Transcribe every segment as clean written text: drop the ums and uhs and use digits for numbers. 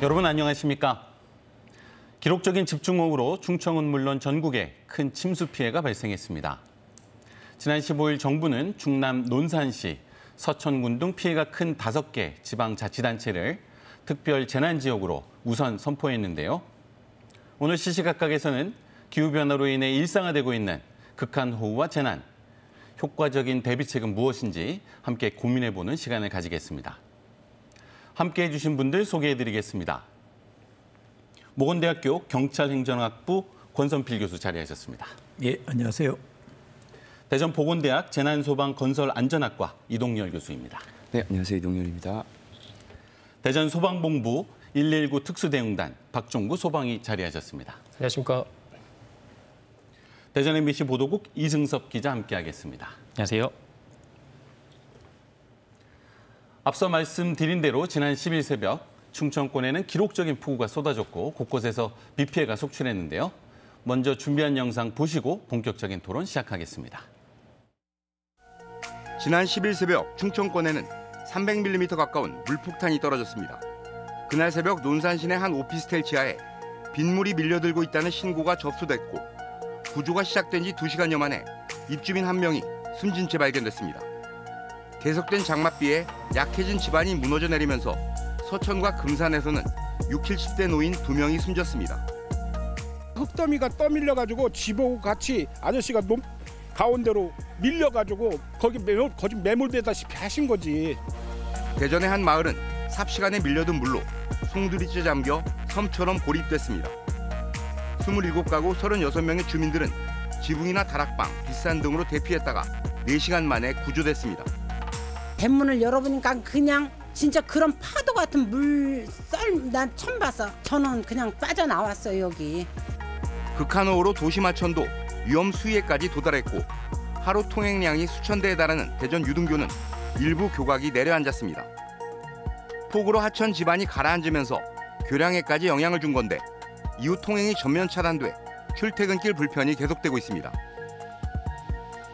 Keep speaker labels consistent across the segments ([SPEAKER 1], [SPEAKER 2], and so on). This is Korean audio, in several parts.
[SPEAKER 1] 여러분 안녕하십니까? 기록적인 집중호우로 충청은 물론 전국에 큰 침수 피해가 발생했습니다. 지난 15일 정부는 충남 논산시, 서천군 등 피해가 큰 5개 지방자치단체를 특별 재난지역으로 우선 선포했는데요. 오늘 시시각각에서는 기후변화로 인해 일상화되고 있는 극한호우와 재난, 효과적인 대비책은 무엇인지 함께 고민해보는 시간을 가지겠습니다. 함께해 주신 분들 소개해드리겠습니다. 모건대학교 경찰행정학부 권선필 교수 자리하셨습니다.
[SPEAKER 2] 예, 안녕하세요.
[SPEAKER 1] 대전보건대학 재난소방건설안전학과 이동열 교수입니다.
[SPEAKER 3] 네, 안녕하세요. 이동열입니다.
[SPEAKER 1] 대전소방본부 119 특수대응단 박종구 소방이 자리하셨습니다.
[SPEAKER 4] 안녕하십니까.
[SPEAKER 1] 대전 MBC 보도국 이승섭 기자 함께하겠습니다.
[SPEAKER 4] 안녕하세요.
[SPEAKER 1] 앞서 말씀드린 대로 지난 10일 새벽 충청권에는 기록적인 폭우가 쏟아졌고 곳곳에서 비 피해가 속출했는데요. 먼저 준비한 영상 보시고 본격적인 토론 시작하겠습니다.
[SPEAKER 5] 지난 10일 새벽 충청권에는 300mm 가까운 물폭탄이 떨어졌습니다. 그날 새벽 논산 시내 한 오피스텔 지하에 빗물이 밀려들고 있다는 신고가 접수됐고 구조가 시작된 지 2시간여 만에 입주민 1명이 숨진 채 발견됐습니다. 계속된 장맛비에 약해진 집안이 무너져 내리면서 서천과 금산에서는 60, 70대 노인 2명이 숨졌습니다.
[SPEAKER 6] 흙더미가 떠밀려가지고 집하고 같이 아저씨가 가운데로 밀려가지고 거기 매몰되다시피 하신 거지.
[SPEAKER 5] 대전의 한 마을은 삽시간에 밀려든 물로 송두리째 잠겨 섬처럼 고립됐습니다. 27가구 36명의 주민들은 지붕이나 다락방, 빗산 등으로 대피했다가 4시간 만에 구조됐습니다.
[SPEAKER 7] 대문을 열어보니까 그냥 진짜 그런 파도 같은 물썰 난 처음 봤어. 저는 그냥 빠져나왔어요, 여기.
[SPEAKER 5] 극한호우로 도심 하천도 위험 수위에까지 도달했고 하루 통행량이 수천 대에 달하는 대전 유등교는 일부 교각이 내려앉았습니다. 폭우로 하천 지반이 가라앉으면서 교량에까지 영향을 준 건데 이후 통행이 전면 차단돼 출퇴근길 불편이 계속되고 있습니다.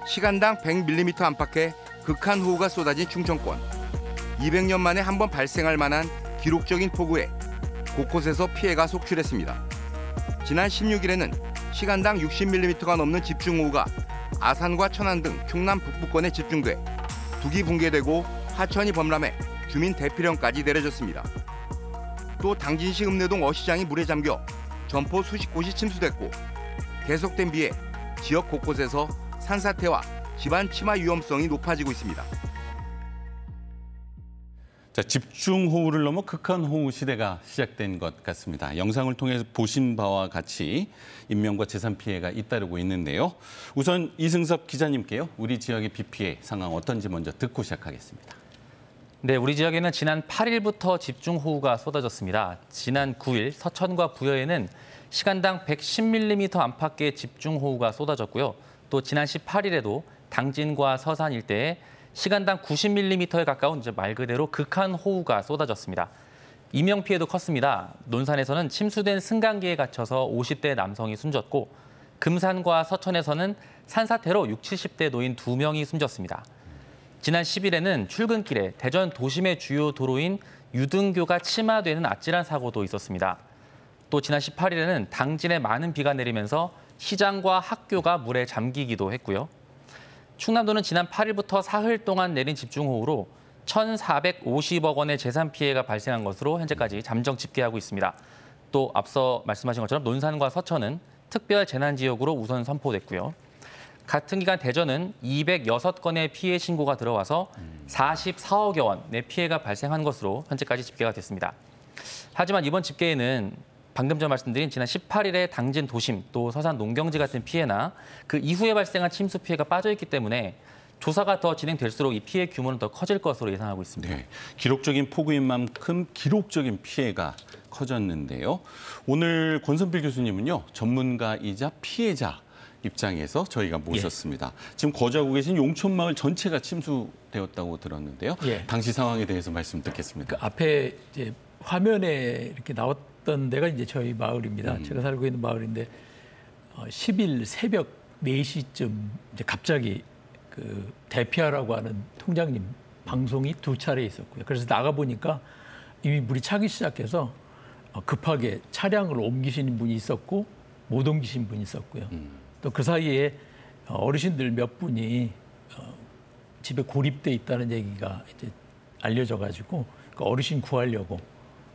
[SPEAKER 5] 시간당 100mm 안팎의 극한호우가 쏟아진 충청권. 200년 만에 한 번 발생할 만한 기록적인 폭우에 곳곳에서 피해가 속출했습니다. 지난 16일에는 시간당 60mm가 넘는 집중호우가 아산과 천안 등 충남 북부권에 집중돼 둑이 붕괴되고 하천이 범람해 주민 대피령까지 내려졌습니다. 또 당진시 읍내동 어시장이 물에 잠겨 점포 수십 곳이 침수됐고 계속된 비에 지역 곳곳에서 산사태와 집안 침하 위험성이 높아지고 있습니다.
[SPEAKER 1] 자, 집중호우를 넘어 극한호우 시대가 시작된 것 같습니다. 영상을 통해 보신 바와 같이 인명과 재산 피해가 잇따르고 있는데요. 우선 이승섭 기자님께요. 우리 지역의 비 피해 상황 어떤지 먼저 듣고 시작하겠습니다.
[SPEAKER 4] 네, 우리 지역에는 지난 8일부터 집중호우가 쏟아졌습니다. 지난 9일 서천과 부여에는 시간당 110mm 안팎의 집중호우가 쏟아졌고요. 또 지난 18일에도 당진과 서산 일대에 시간당 90mm에 가까운 말 그대로 극한호우가 쏟아졌습니다. 인명 피해도 컸습니다. 논산에서는 침수된 승강기에 갇혀서 50대 남성이 숨졌고 금산과 서천에서는 산사태로 60, 70대 노인 2명이 숨졌습니다. 지난 10일에는 출근길에 대전 도심의 주요 도로인 유등교가 침하되는 아찔한 사고도 있었습니다. 또 지난 18일에는 당진에 많은 비가 내리면서 시장과 학교가 물에 잠기기도 했고요. 충남도는 지난 8일부터 사흘 동안 내린 집중호우로 1,450억 원의 재산 피해가 발생한 것으로 현재까지 잠정 집계하고 있습니다. 또 앞서 말씀하신 것처럼 논산과 서천은 특별 재난지역으로 우선 선포됐고요. 같은 기간 대전은 206건의 피해 신고가 들어와서 44억여 원의 피해가 발생한 것으로 현재까지 집계가 됐습니다. 하지만 이번 집계에는 방금 전 말씀드린 지난 18일에 당진 도심 또 서산 농경지 같은 피해나 그 이후에 발생한 침수 피해가 빠져있기 때문에 조사가 더 진행될수록 이 피해 규모는 더 커질 것으로 예상하고 있습니다.
[SPEAKER 1] 네, 기록적인 폭우인 만큼 기록적인 피해가 커졌는데요. 오늘 권선필 교수님은요, 전문가이자 피해자 입장에서 저희가 모셨습니다. 지금 거주하고 계신 용촌마을 전체가 침수되었다고 들었는데요. 당시 상황에 대해서 말씀 듣겠습니다.
[SPEAKER 2] 그 앞에 이제 화면에 이렇게 나왔던 데가 이제 저희 마을입니다. 제가 살고 있는 마을인데 10일 새벽 4시쯤 이제 갑자기 그 대피하라고 하는 통장님 방송이 2차례 있었고요. 그래서 나가 보니까 이미 물이 차기 시작해서 급하게 차량을 옮기시는 분이 있었고 못 옮기신 분이 있었고요. 또 그 사이에 어르신들 몇 분이 집에 고립돼 있다는 얘기가 이제 알려져가지고 그 어르신 구하려고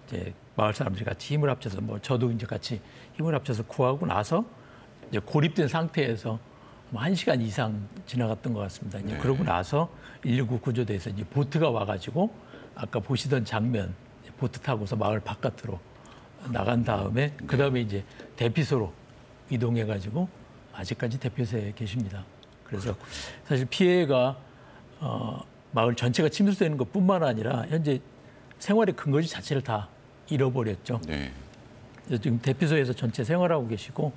[SPEAKER 2] 이제 마을 사람들이 같이 힘을 합쳐서 뭐 저도 이제 같이 힘을 합쳐서 구하고 나서 이제 고립된 상태에서 1시간 이상 지나갔던 것 같습니다. 이제 그러고 나서 119 구조대에서 이제 보트가 와가지고 아까 보시던 장면 보트 타고서 마을 바깥으로 나간 다음에 그 다음에 이제 대피소로 이동해가지고 아직까지 대피소에 계십니다. 그래서 사실 피해가 마을 전체가 침수되는 것뿐만 아니라 현재 생활의 근거지 자체를 다 잃어버렸죠.
[SPEAKER 1] 네.
[SPEAKER 2] 지금 대피소에서 전체 생활하고 계시고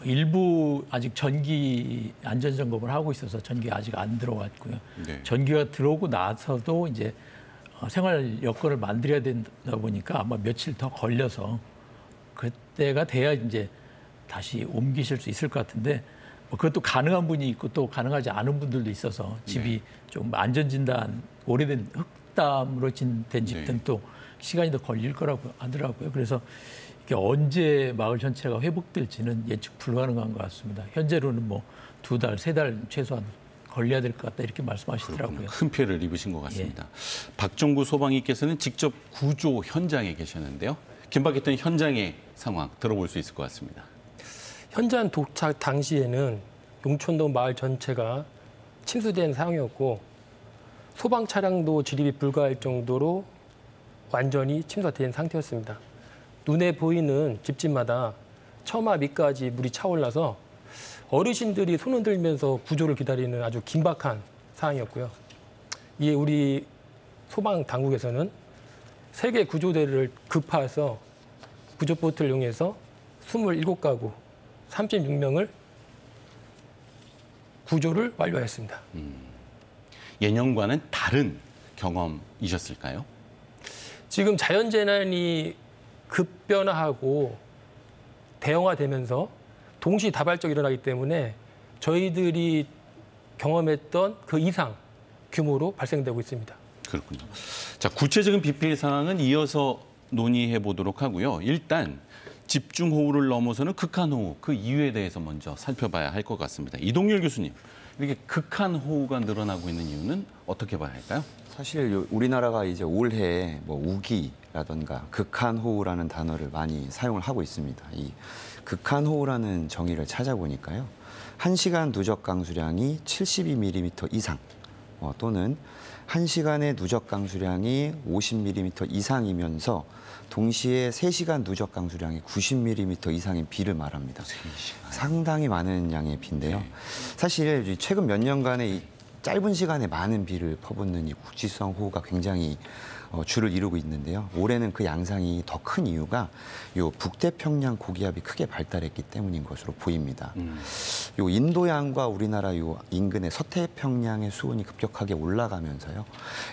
[SPEAKER 2] 일부 아직 전기 안전 점검을 하고 있어서 전기가 아직 안 들어왔고요.
[SPEAKER 1] 네.
[SPEAKER 2] 전기가 들어오고 나서도 이제 생활 여건을 만들어야 된다 보니까 아마 며칠 더 걸려서 그때가 돼야 이제 다시 옮기실 수 있을 것 같은데 뭐 그것도 가능한 분이 있고 또 가능하지 않은 분들도 있어서 집이 좀 안전진단 오래된 흙담으로 된 집들은 또 시간이 더 걸릴 거라고 하더라고요. 그래서 이게 언제 마을 전체가 회복될지는 예측 불가능한 것 같습니다. 현재로는 뭐 2달, 3달 최소한 걸려야 될 것 같다 이렇게 말씀하시더라고요.
[SPEAKER 1] 그렇군요. 큰 피해를 입으신 것 같습니다. 박종구 소방이께서는 직접 구조 현장에 계셨는데요. 긴박했던 현장의 상황 들어볼 수 있을 것 같습니다.
[SPEAKER 3] 현장 도착 당시에는 용천동 마을 전체가 침수된 상황이었고 소방 차량도 진입이 불가할 정도로 완전히 침수된 상태였습니다. 눈에 보이는 집집마다 처마 밑까지 물이 차올라서 어르신들이 손 흔들면서 구조를 기다리는 아주 긴박한 상황이었고요. 이에 우리 소방 당국에서는 3개 구조대를 급파해서 구조보트를 이용해서 27가구 36명을 구조를 완료했습니다.
[SPEAKER 1] 예년과는 다른 경험이셨을까요?
[SPEAKER 3] 지금 자연재난이 급변화하고 대형화되면서 동시다발적으로 일어나기 때문에 저희들이 경험했던 그 이상 규모로 발생되고 있습니다.
[SPEAKER 1] 그렇군요. 자, 구체적인 비 피해 상황은 이어서 논의해 보도록 하고요. 일단 집중호우를 넘어서는 극한호우, 그 이유에 대해서 먼저 살펴봐야 할 것 같습니다. 이동열 교수님, 이렇게 극한호우가 늘어나고 있는 이유는 어떻게 봐야 할까요?
[SPEAKER 8] 사실 우리나라가 이제 올해 뭐 우기라던가 극한호우라는 단어를 많이 사용을 하고 있습니다. 이 극한호우라는 정의를 찾아보니까요. 1시간 누적 강수량이 72mm 이상 또는 1시간의 누적 강수량이 50mm 이상이면서 동시에 3시간 누적 강수량이 90mm 이상인 비를 말합니다. 3시간. 상당히 많은 양의 비인데요. 사실 최근 몇 년간의 이 짧은 시간에 많은 비를 퍼붓는 이 국지성 호우가 굉장히 주를 이루고 있는데요. 올해는 그 양상이 더 큰 이유가 요 북태평양 고기압이 크게 발달했기 때문인 것으로 보입니다. 요 인도양과 우리나라 요 인근의 서태평양의 수온이 급격하게 올라가면서요.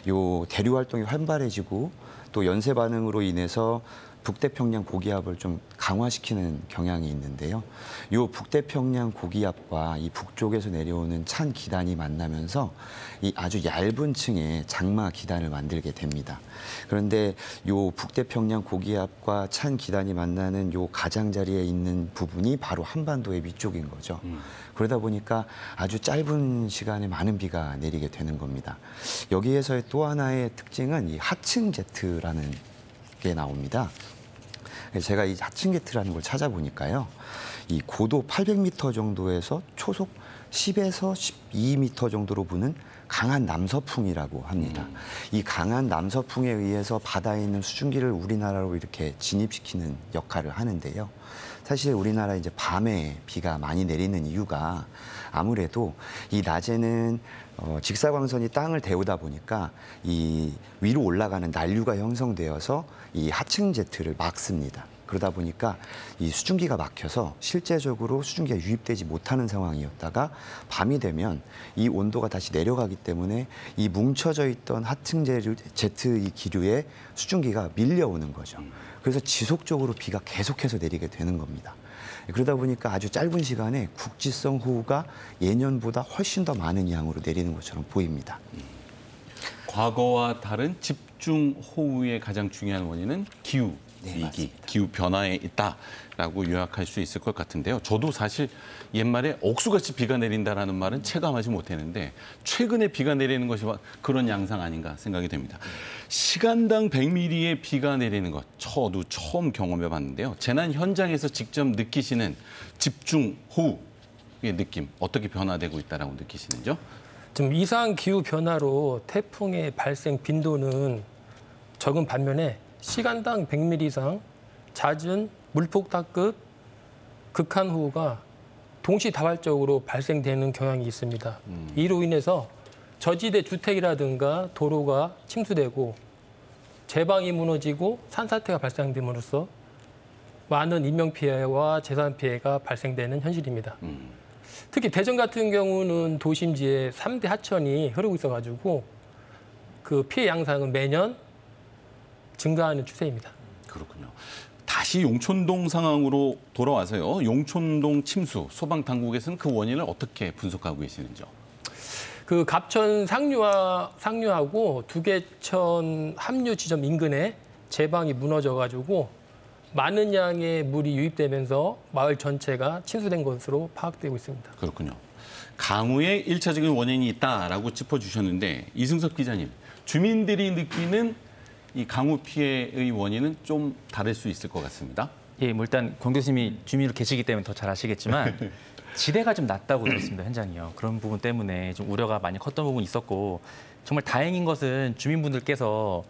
[SPEAKER 8] 요 대류 활동이 활발해지고 또 연쇄 반응으로 인해서 북태평양 고기압을 좀 강화시키는 경향이 있는데요. 이 북태평양 고기압과 이 북쪽에서 내려오는 찬 기단이 만나면서 이 아주 얇은 층의 장마 기단을 만들게 됩니다. 그런데 이 북태평양 고기압과 찬 기단이 만나는 이 가장자리에 있는 부분이 바로 한반도의 위쪽인 거죠. 그러다 보니까 아주 짧은 시간에 많은 비가 내리게 되는 겁니다. 여기에서의 또 하나의 특징은 이 하층 제트라는 게 나옵니다. 제가 이 하층 제트라는 걸 찾아보니까요. 이 고도 800m 정도에서 초속 10에서 12m 정도로 부는 강한 남서풍이라고 합니다. 이 강한 남서풍에 의해서 바다에 있는 수증기를 우리나라로 이렇게 진입시키는 역할을 하는데요. 사실 우리나라 이제 밤에 비가 많이 내리는 이유가 아무래도 이 낮에는 직사광선이 땅을 데우다 보니까 이 위로 올라가는 난류가 형성되어서 이 하층 제트를 막습니다. 그러다 보니까 이 수증기가 막혀서 실제적으로 수증기가 유입되지 못하는 상황이었다가 밤이 되면 이 온도가 다시 내려가기 때문에 이 뭉쳐져 있던 하층 제트 이 기류에 수증기가 밀려오는 거죠. 그래서 지속적으로 비가 계속해서 내리게 되는 겁니다. 그러다 보니까 아주 짧은 시간에 국지성 호우가 예년보다 훨씬 더 많은 양으로 내리는 것처럼 보입니다.
[SPEAKER 1] 과거와 다른 집중호우의 가장 중요한 원인은 기후
[SPEAKER 8] 네,
[SPEAKER 1] 위기,
[SPEAKER 8] 맞습니다.
[SPEAKER 1] 기후 변화에 있다라고 요약할 수 있을 것 같은데요. 저도 사실 옛말에 억수같이 비가 내린다라는 말은 체감하지 못했는데 최근에 비가 내리는 것이 그런 양상 아닌가 생각이 됩니다. 시간당 100mm의 비가 내리는 것 저도 처음 경험해 봤는데요. 재난 현장에서 직접 느끼시는 집중호우의 느낌 어떻게 변화되고 있다라고 느끼시는지요?
[SPEAKER 3] 지금 이상 기후 변화로 태풍의 발생 빈도는 적은 반면에 시간당 100mm 이상 잦은 물폭탄급 극한호우가 동시다발적으로 발생되는 경향이 있습니다. 이로 인해서 저지대 주택이라든가 도로가 침수되고 제방이 무너지고 산사태가 발생됨으로써 많은 인명피해와 재산피해가 발생되는 현실입니다. 특히 대전 같은 경우는 도심지에 3대 하천이 흐르고 있어가지고 그 피해 양상은 매년 증가하는 추세입니다.
[SPEAKER 1] 그렇군요. 다시 용촌동 상황으로 돌아와서요. 용촌동 침수, 소방당국에서는 그 원인을 어떻게 분석하고 계시는지요?
[SPEAKER 3] 그 갑천 상류하고 두개천 합류 지점 인근에 제방이 무너져가지고 많은 양의 물이 유입되면서 마을 전체가 침수된 것으로 파악되고 있습니다.
[SPEAKER 1] 그렇군요. 강우의 1차적인 원인이 있다라고 짚어주셨는데 이승섭 기자님, 주민들이 느끼는 이 강우 피해의 원인은 좀 다를 수 있을 것 같습니다.
[SPEAKER 4] 예, 뭐 일단 권 교수님이 주민으로 계시기 때문에 더 잘 아시겠지만 지대가 좀 낮다고 들었습니다, 현장이요. 그런 부분 때문에 좀 우려가 많이 컸던 부분이 있었고 정말 다행인 것은 주민분들께서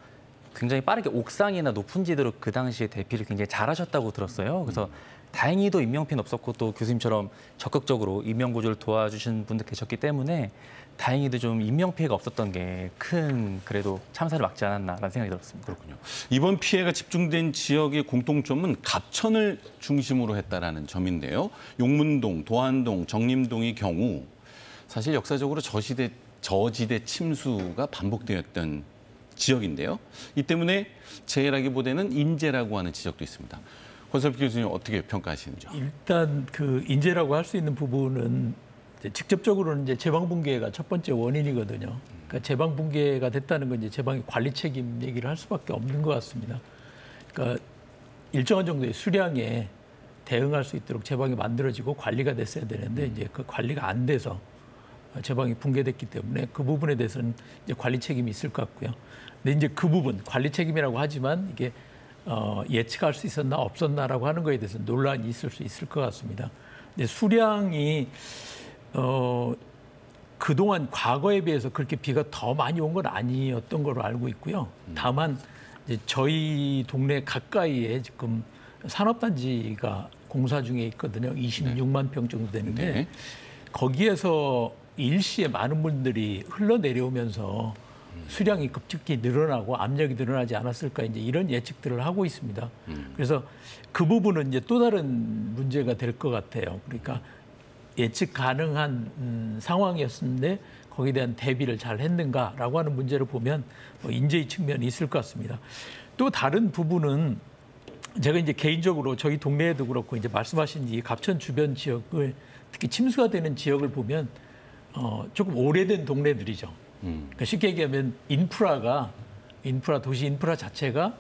[SPEAKER 4] 굉장히 빠르게 옥상이나 높은 지대로 그 당시에 대피를 굉장히 잘하셨다고 들었어요. 그래서 다행히도 인명피해는 없었고 또 교수님처럼 적극적으로 인명구조를 도와주신 분들 계셨기 때문에 다행히도 좀 인명피해가 없었던 게 큰 그래도 참사를 막지 않았나라는 생각이 들었습니다.
[SPEAKER 1] 그렇군요. 이번 피해가 집중된 지역의 공통점은 갑천을 중심으로 했다라는 점인데요. 용문동, 도안동, 정림동의 경우 사실 역사적으로 저지대 침수가 반복되었던 지역인데요. 이 때문에 재해라기보다는 인재라고 하는 지적도 있습니다. 권섭 교수님 어떻게 평가하시는지요?
[SPEAKER 2] 일단 그 인재라고 할 수 있는 부분은 직접적으로는 이제 제방 붕괴가 첫 번째 원인이거든요. 그러니까 제방 붕괴가 됐다는 건 이제 제방의 관리 책임 얘기를 할 수밖에 없는 것 같습니다. 그러니까 일정한 정도의 수량에 대응할 수 있도록 제방이 만들어지고 관리가 됐어야 되는데 이제 그 관리가 안 돼서 제방이 붕괴됐기 때문에 그 부분에 대해서는 이제 관리 책임이 있을 것 같고요. 근데 이제 그 부분 관리 책임이라고 하지만 이게 예측할 수 있었나 없었나라고 하는 거에 대해서 논란이 있을 수 있을 것 같습니다. 근데 수량이 그동안 과거에 비해서 그렇게 비가 더 많이 온 건 아니었던 걸로 알고 있고요. 다만 이제 저희 동네 가까이에 지금 산업단지가 공사 중에 있거든요. 26만 평 정도 되는데
[SPEAKER 1] 네.
[SPEAKER 2] 거기에서 일시에 많은 분들이 흘러내려오면서 수량이 급격히 늘어나고 압력이 늘어나지 않았을까 이제 이런 예측들을 하고 있습니다. 그래서 그 부분은 이제 또 다른 문제가 될 것 같아요. 그러니까 예측 가능한 상황이었는데 거기에 대한 대비를 잘 했는가라고 하는 문제를 보면 뭐 인재의 측면이 있을 것 같습니다. 또 다른 부분은 제가 이제 개인적으로 저희 동네에도 그렇고 이제 말씀하신 이 갑천 주변 지역을 특히 침수가 되는 지역을 보면 조금 오래된 동네들이죠. 그러니까 쉽게 얘기하면 도시 인프라 자체가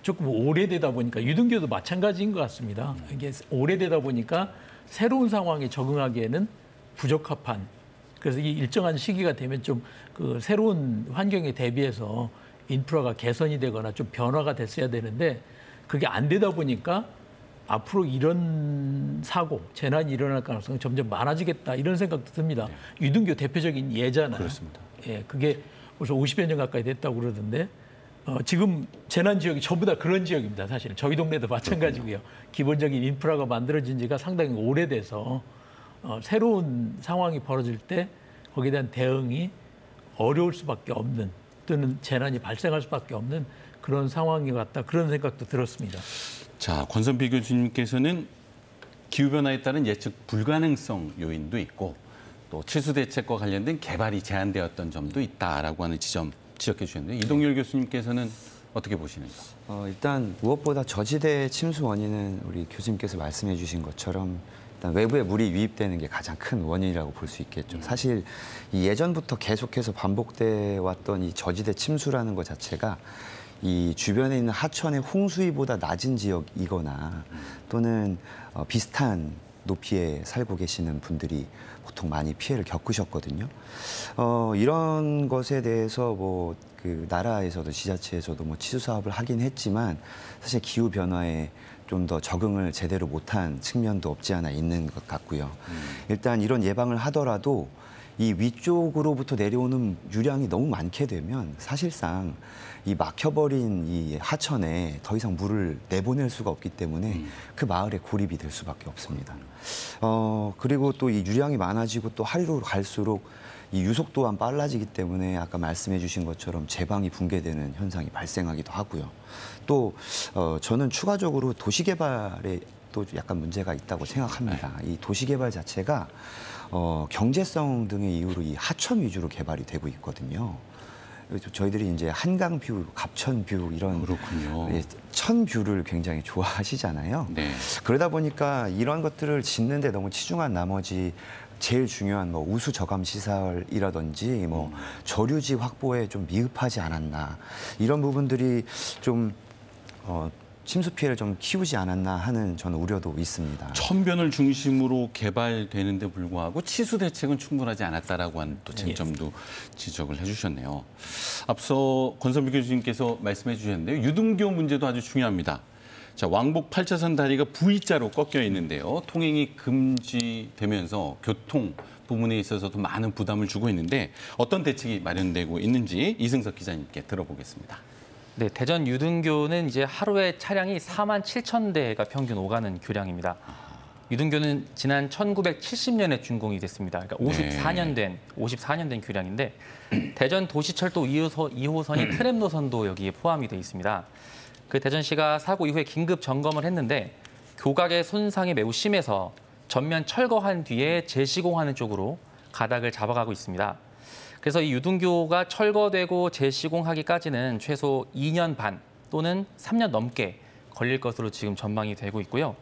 [SPEAKER 2] 조금 오래되다 보니까 유등교도 마찬가지인 것 같습니다. 이게 오래되다 보니까 새로운 상황에 적응하기에는 부적합한. 그래서 이 일정한 시기가 되면 좀 그 새로운 환경에 대비해서 인프라가 개선이 되거나 좀 변화가 됐어야 되는데 그게 안 되다 보니까 앞으로 이런 사고, 재난이 일어날 가능성이 점점 많아지겠다 이런 생각도 듭니다. 유등교 대표적인 예잖아요.
[SPEAKER 1] 그렇습니다.
[SPEAKER 2] 예, 그게 벌써 50여 년 가까이 됐다고 그러던데 지금 재난 지역이 전부 다 그런 지역입니다. 사실은 저희 동네도 마찬가지고요. 기본적인 인프라가 만들어진 지가 상당히 오래돼서 새로운 상황이 벌어질 때 거기에 대한 대응이 어려울 수밖에 없는 또는 재난이 발생할 수밖에 없는 그런 상황이 같다 그런 생각도 들었습니다.
[SPEAKER 1] 자, 권선필 교수님께서는 기후변화에 따른 예측 불가능성 요인도 있고 또 치수대책과 관련된 개발이 제한되었던 점도 있다라고 하는 지점 지적해 주셨는데 이동열 교수님께서는 어떻게 보시는지?
[SPEAKER 8] 일단 무엇보다 저지대 침수 원인은 우리 교수님께서 말씀해 주신 것처럼 일단 외부의 물이 유입되는 게 가장 큰 원인이라고 볼 수 있겠죠. 사실 이 예전부터 계속해서 반복돼 왔던 이 저지대 침수라는 것 자체가 이 주변에 있는 하천의 홍수위보다 낮은 지역이거나 또는 비슷한 높이에 살고 계시는 분들이 보통 많이 피해를 겪으셨거든요. 이런 것에 대해서 뭐 그 나라에서도 지자체에서도 뭐 치수 사업을 하긴 했지만 사실 기후 변화에 좀 더 적응을 제대로 못한 측면도 없지 않아 있는 것 같고요. 일단 이런 예방을 하더라도 이 위쪽으로부터 내려오는 유량이 너무 많게 되면 사실상 이 막혀버린 이 하천에 더 이상 물을 내보낼 수가 없기 때문에 그 마을에 고립이 될 수밖에 없습니다. 그리고 또 이 유량이 많아지고 또 하루로 갈수록 이 유속 또한 빨라지기 때문에 아까 말씀해 주신 것처럼 제방이 붕괴되는 현상이 발생하기도 하고요. 또 저는 추가적으로 도시개발에 또 약간 문제가 있다고 생각합니다. 이 도시개발 자체가 경제성 등의 이유로 이 하천 위주로 개발이 되고 있거든요. 저희들이 이제 한강 뷰, 갑천 뷰 이런
[SPEAKER 1] 그렇군요.
[SPEAKER 8] 천 뷰를 굉장히 좋아하시잖아요.
[SPEAKER 1] 네.
[SPEAKER 8] 그러다 보니까 이런 것들을 짓는데 너무 치중한 나머지 제일 중요한 뭐 우수 저감 시설이라든지 뭐 저류지 확보에 좀 미흡하지 않았나 이런 부분들이 좀 침수 피해를 좀 키우지 않았나 하는 저는 우려도 있습니다.
[SPEAKER 1] 천변을 중심으로 개발되는데 불구하고 치수 대책은 충분하지 않았다라고 하는 또 쟁점도 지적을 해주셨네요. 앞서 권선필 교수님께서 말씀해 주셨는데요. 유등교 문제도 아주 중요합니다. 자, 왕복 8차선 다리가 V자로 꺾여 있는데요. 통행이 금지되면서 교통 부분에 있어서도 많은 부담을 주고 있는데 어떤 대책이 마련되고 있는지 이승석 기자님께 들어보겠습니다.
[SPEAKER 4] 네, 대전 유등교는 이제 하루에 차량이 4만 7천 대가 평균 오가는 교량입니다. 유등교는 지난 1970년에 준공이 됐습니다. 그러니까 54년 된 교량인데 대전 도시철도 2호선이 트램 노선도 여기에 포함이 돼 있습니다. 그 대전시가 사고 이후에 긴급 점검을 했는데 교각의 손상이 매우 심해서 전면 철거한 뒤에 재시공하는 쪽으로 가닥을 잡아가고 있습니다. 그래서 이 유등교가 철거되고 재시공하기까지는 최소 2년 반 또는 3년 넘게 걸릴 것으로 지금 전망이 되고 있고요.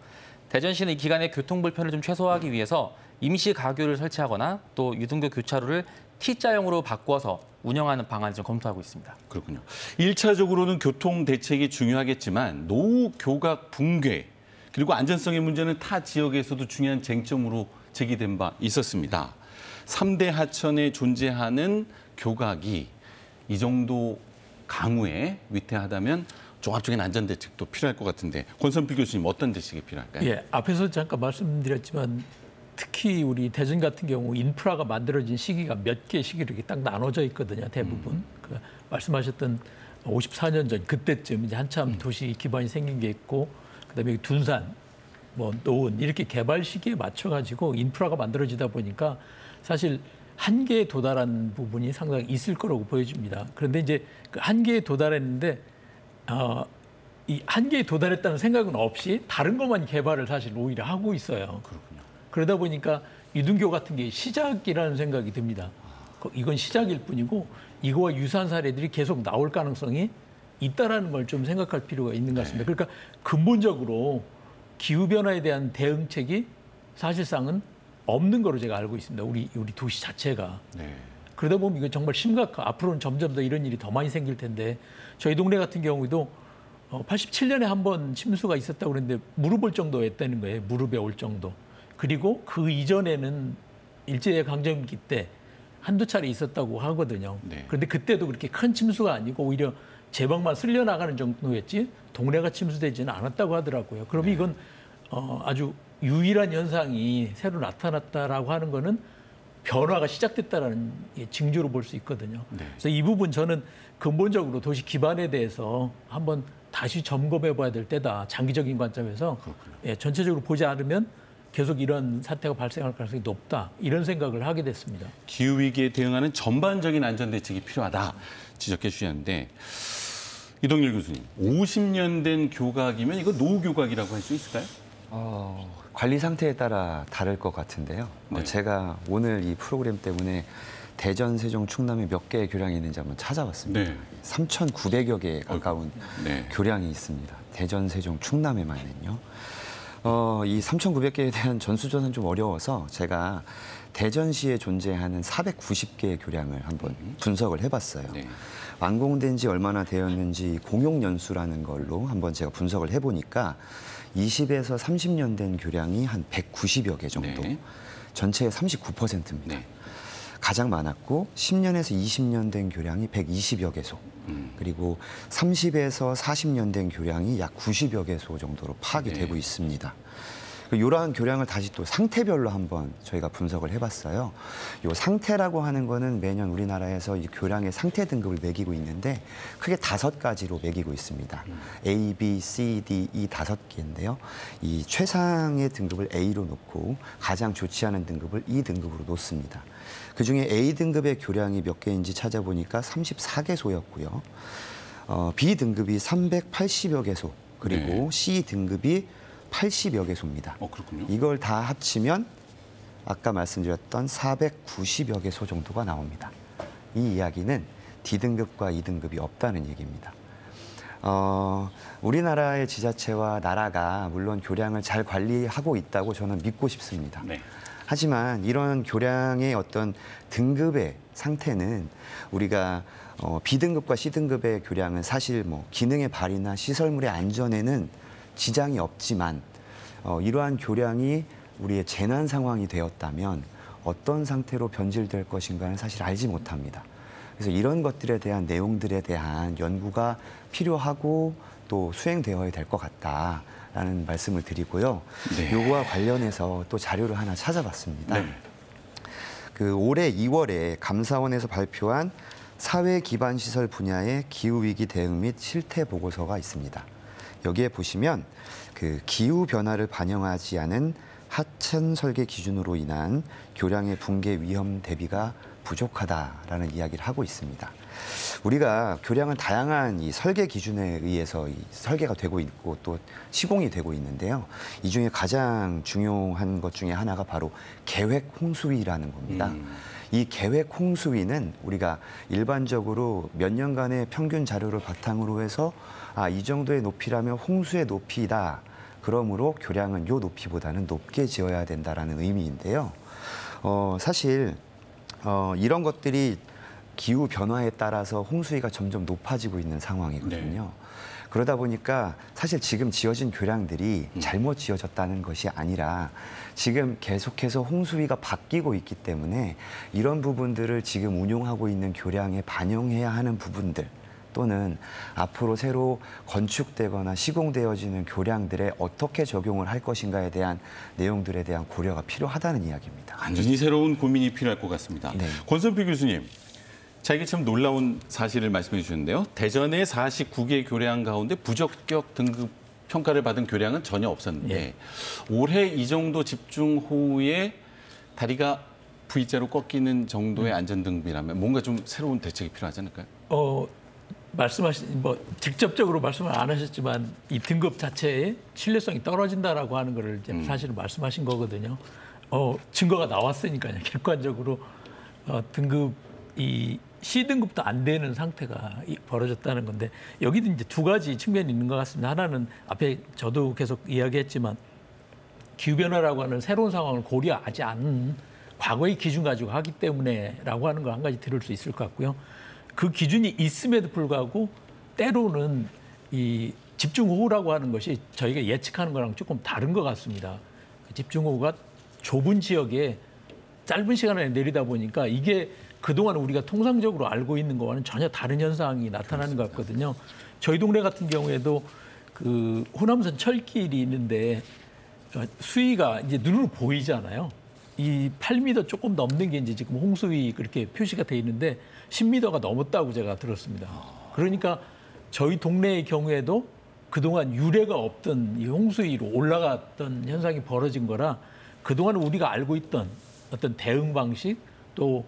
[SPEAKER 4] 대전시는 이 기간에 교통 불편을 좀 최소화하기 위해서 임시 가교를 설치하거나 또 유등교 교차로를 T자형으로 바꿔서 운영하는 방안을 좀 검토하고 있습니다.
[SPEAKER 1] 그렇군요. 1차적으로는 교통 대책이 중요하겠지만 노후 교각 붕괴 그리고 안전성의 문제는 타 지역에서도 중요한 쟁점으로 제기된 바 있었습니다. 3대 하천에 존재하는 교각이 이 정도 강우에 위태하다면 종합적인 안전대책도 필요할 것 같은데 권선필 교수님 어떤 대책이 필요할까요?
[SPEAKER 2] 예, 앞에서 잠깐 말씀드렸지만 특히 우리 대전 같은 경우 인프라가 만들어진 시기가 몇 개 시기로 이렇게 딱 나눠져 있거든요. 대부분. 그 말씀하셨던 54년 전 그때쯤 이제 한참 도시 기반이 생긴 게 있고 그다음에 둔산, 뭐 노은 이렇게 개발 시기에 맞춰가지고 인프라가 만들어지다 보니까 사실 한계에 도달한 부분이 상당히 있을 거라고 보여집니다. 그런데 이제 그 한계에 도달했는데 이 한계에 도달했다는 생각은 없이 다른 것만 개발을 사실 오히려 하고 있어요.
[SPEAKER 1] 그렇군요.
[SPEAKER 2] 그러다 보니까 유등교 같은 게 시작이라는 생각이 듭니다. 이건 시작일 뿐이고 이거와 유사한 사례들이 계속 나올 가능성이 있다라는 걸 좀 생각할 필요가 있는 것 같습니다. 그러니까 근본적으로 기후변화에 대한 대응책이 사실상은 없는 거로 제가 알고 있습니다. 우리 도시 자체가.
[SPEAKER 1] 네.
[SPEAKER 2] 그러다 보면 이거 정말 앞으로는 점점 더 이런 일이 더 많이 생길 텐데 저희 동네 같은 경우도 87년에 한 번 침수가 있었다고 그랬는데 무릎 올 정도였다는 거예요. 무릎에 올 정도. 그리고 그 이전에는 일제강점기 때 한두 차례 있었다고 하거든요.
[SPEAKER 1] 네.
[SPEAKER 2] 그런데 그때도 그렇게 큰 침수가 아니고 오히려 제방만 쓸려나가는 정도였지 동네가 침수되지는 않았다고 하더라고요. 그러면 이건 아주 유일한 현상이 새로 나타났다라고 하는 거는 변화가 시작됐다라는 징조로 볼 수 있거든요.
[SPEAKER 1] 네.
[SPEAKER 2] 그래서 이 부분 저는 근본적으로 도시 기반에 대해서 한번 다시 점검해 봐야 될 때다. 장기적인 관점에서 전체적으로 보지 않으면 계속 이런 사태가 발생할 가능성이 높다. 이런 생각을 하게 됐습니다.
[SPEAKER 1] 기후위기에 대응하는 전반적인 안전대책이 필요하다 지적해 주셨는데 이동일 교수님, 50년 된 교각이면 이거 노후교각이라고 할 수 있을까요?
[SPEAKER 8] 관리 상태에 따라 다를 것 같은데요.
[SPEAKER 1] 네.
[SPEAKER 8] 제가 오늘 이 프로그램 때문에 대전, 세종, 충남에 몇 개의 교량이 있는지 한번 찾아봤습니다.
[SPEAKER 1] 네.
[SPEAKER 8] 3,900여 개에 가까운
[SPEAKER 1] 네.
[SPEAKER 8] 교량이 있습니다. 대전, 세종, 충남에만은요. 이 3,900개에 대한 전수조사는 좀 어려워서 제가 대전시에 존재하는 490개의 교량을 한번 분석을 해봤어요.
[SPEAKER 1] 네.
[SPEAKER 8] 완공된 지 얼마나 되었는지 공용연수라는 걸로 한번 제가 분석을 해보니까 20에서 30년 된 교량이 한 190여 개 정도,
[SPEAKER 1] 네.
[SPEAKER 8] 전체의 39%입니다.
[SPEAKER 1] 네.
[SPEAKER 8] 가장 많았고 10년에서 20년 된 교량이 120여 개소, 그리고 30에서 40년 된 교량이 약 90여 개소 정도로 파악이
[SPEAKER 1] 네.
[SPEAKER 8] 되고 있습니다. 이러한 교량을 다시 또 상태별로 한번 저희가 분석을 해봤어요. 이 상태라고 하는 거는 매년 우리나라에서 이 교량의 상태 등급을 매기고 있는데 크게 5가지로 매기고 있습니다. A, B, C, D, E 5개인데요. 이 최상의 등급을 A로 놓고 가장 좋지 않은 등급을 E 등급으로 놓습니다. 그중에 A 등급의 교량이 몇 개인지 찾아보니까 34개소였고요. B 등급이 380여 개소, 그리고
[SPEAKER 1] 네.
[SPEAKER 8] C 등급이 80여 개소입니다.
[SPEAKER 1] 그렇군요.
[SPEAKER 8] 이걸 다 합치면 아까 말씀드렸던 490여 개소 정도가 나옵니다. 이 이야기는 D등급과 E등급이 없다는 얘기입니다. 우리나라의 지자체와 나라가 물론 교량을 잘 관리하고 있다고 저는 믿고 싶습니다.
[SPEAKER 1] 네.
[SPEAKER 8] 하지만 이런 교량의 어떤 등급의 상태는 우리가 B등급과 C등급의 교량은 사실 뭐 기능의 발휘나 시설물의 안전에는 지장이 없지만 이러한 교량이 우리의 재난 상황이 되었다면 어떤 상태로 변질될 것인가는 사실 알지 못합니다. 그래서 이런 것들에 대한 내용들에 대한 연구가 필요하고 또 수행되어야 될 것 같다라는 말씀을 드리고요.
[SPEAKER 1] 네.
[SPEAKER 8] 요거와 관련해서 또 자료를 하나 찾아봤습니다.
[SPEAKER 1] 네.
[SPEAKER 8] 올해 2월에 감사원에서 발표한 사회 기반 시설 분야의 기후 위기 대응 및 실태 보고서가 있습니다. 여기에 보시면 기후 변화를 반영하지 않은 하천 설계 기준으로 인한 교량의 붕괴 위험 대비가 부족하다라는 이야기를 하고 있습니다. 우리가 교량은 다양한 이 설계 기준에 의해서 설계가 되고 있고 또 시공이 되고 있는데요. 이 중에 가장 중요한 것 중에 하나가 바로 계획 홍수위라는 겁니다. 이 계획 홍수위는 우리가 일반적으로 몇 년간의 평균 자료를 바탕으로 해서 이 정도의 높이라면 홍수의 높이다. 그러므로 교량은 요 높이보다는 높게 지어야 된다라는 의미인데요. 사실 이런 것들이 기후 변화에 따라서 홍수위가 점점 높아지고 있는 상황이거든요.
[SPEAKER 1] 네.
[SPEAKER 8] 그러다 보니까 사실 지금 지어진 교량들이 잘못 지어졌다는 것이 아니라 지금 계속해서 홍수위가 바뀌고 있기 때문에 이런 부분들을 지금 운용하고 있는 교량에 반영해야 하는 부분들 또는 앞으로 새로 건축되거나 시공되어지는 교량들에 어떻게 적용을 할 것인가에 대한 내용들에 대한 고려가 필요하다는 이야기입니다.
[SPEAKER 1] 완전히 새로운 고민이 필요할 것 같습니다.
[SPEAKER 8] 네.
[SPEAKER 1] 권선필 교수님, 자 이게 참 놀라운 사실을 말씀해 주셨는데요. 대전의 49개 교량 가운데 부적격 등급 평가를 받은 교량은 전혀 없었는데
[SPEAKER 2] 예.
[SPEAKER 1] 올해 이 정도 집중호우에 다리가 V자로 꺾이는 정도의 안전등급이라면 뭔가 좀 새로운 대책이 필요하지 않을까요?
[SPEAKER 2] 말씀하신 직접적으로 말씀을 안 하셨지만 이 등급 자체의 신뢰성이 떨어진다라고 하는 거를 이제 사실은 말씀하신 거거든요. 증거가 나왔으니까요. 객관적으로 등급 이 C등급도 안 되는 상태가 벌어졌다는 건데 여기도 이제 두 가지 측면이 있는 것 같습니다. 하나는 앞에 저도 계속 이야기했지만 기후변화라고 하는 새로운 상황을 고려하지 않은 과거의 기준 가지고 하기 때문에라고 하는 거 한 가지 들을 수 있을 것 같고요. 그 기준이 있음에도 불구하고 때로는 이 집중호우라고 하는 것이 저희가 예측하는 거랑 조금 다른 것 같습니다. 집중호우가 좁은 지역에 짧은 시간에 내리다 보니까 이게 그동안 우리가 통상적으로 알고 있는 거와는 전혀 다른 현상이 나타나는 것 같거든요. 저희 동네 같은 경우에도 그 호남선 철길이 있는데 수위가 이제 눈으로 보이잖아요. 이 8m 조금 넘는 게 이제 지금 홍수위 그렇게 표시가 돼 있는데 10m가 넘었다고 제가 들었습니다. 그러니까 저희 동네의 경우에도 그동안 유례가 없던 이 홍수위로 올라갔던 현상이 벌어진 거라 그동안 우리가 알고 있던 어떤 대응 방식 또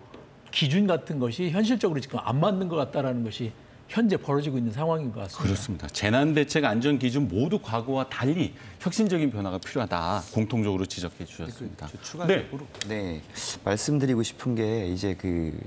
[SPEAKER 2] 기준 같은 것이 현실적으로 지금 안 맞는 것 같다라는 것이 현재 벌어지고 있는 상황인 것 같습니다.
[SPEAKER 1] 그렇습니다. 재난대책 안전기준 모두 과거와 달리 혁신적인 변화가 필요하다. 공통적으로 지적해 주셨습니다.
[SPEAKER 8] 추가적으로 네, 말씀드리고 싶은 게 이제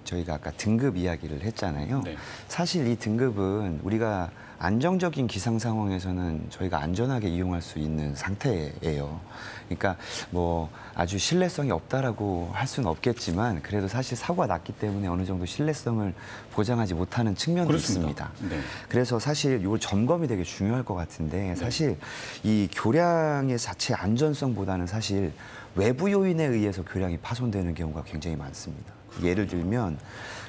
[SPEAKER 8] 저희가 아까 등급 이야기를 했잖아요.
[SPEAKER 1] 네.
[SPEAKER 8] 사실 이 등급은 우리가 안정적인 기상 상황에서는 저희가 안전하게 이용할 수 있는 상태예요. 그러니까 뭐 아주 신뢰성이 없다라고 할 수는 없겠지만 그래도 사실 사고가 났기 때문에 어느 정도 신뢰성을 보장하지 못하는 측면도
[SPEAKER 1] 그렇습니다.
[SPEAKER 8] 있습니다.
[SPEAKER 1] 네.
[SPEAKER 8] 그래서 사실 이 점검이 되게 중요할 것 같은데 사실 이 교량의 자체 안전성보다는 사실 외부 요인에 의해서 교량이 파손되는 경우가 굉장히 많습니다. 예를 들면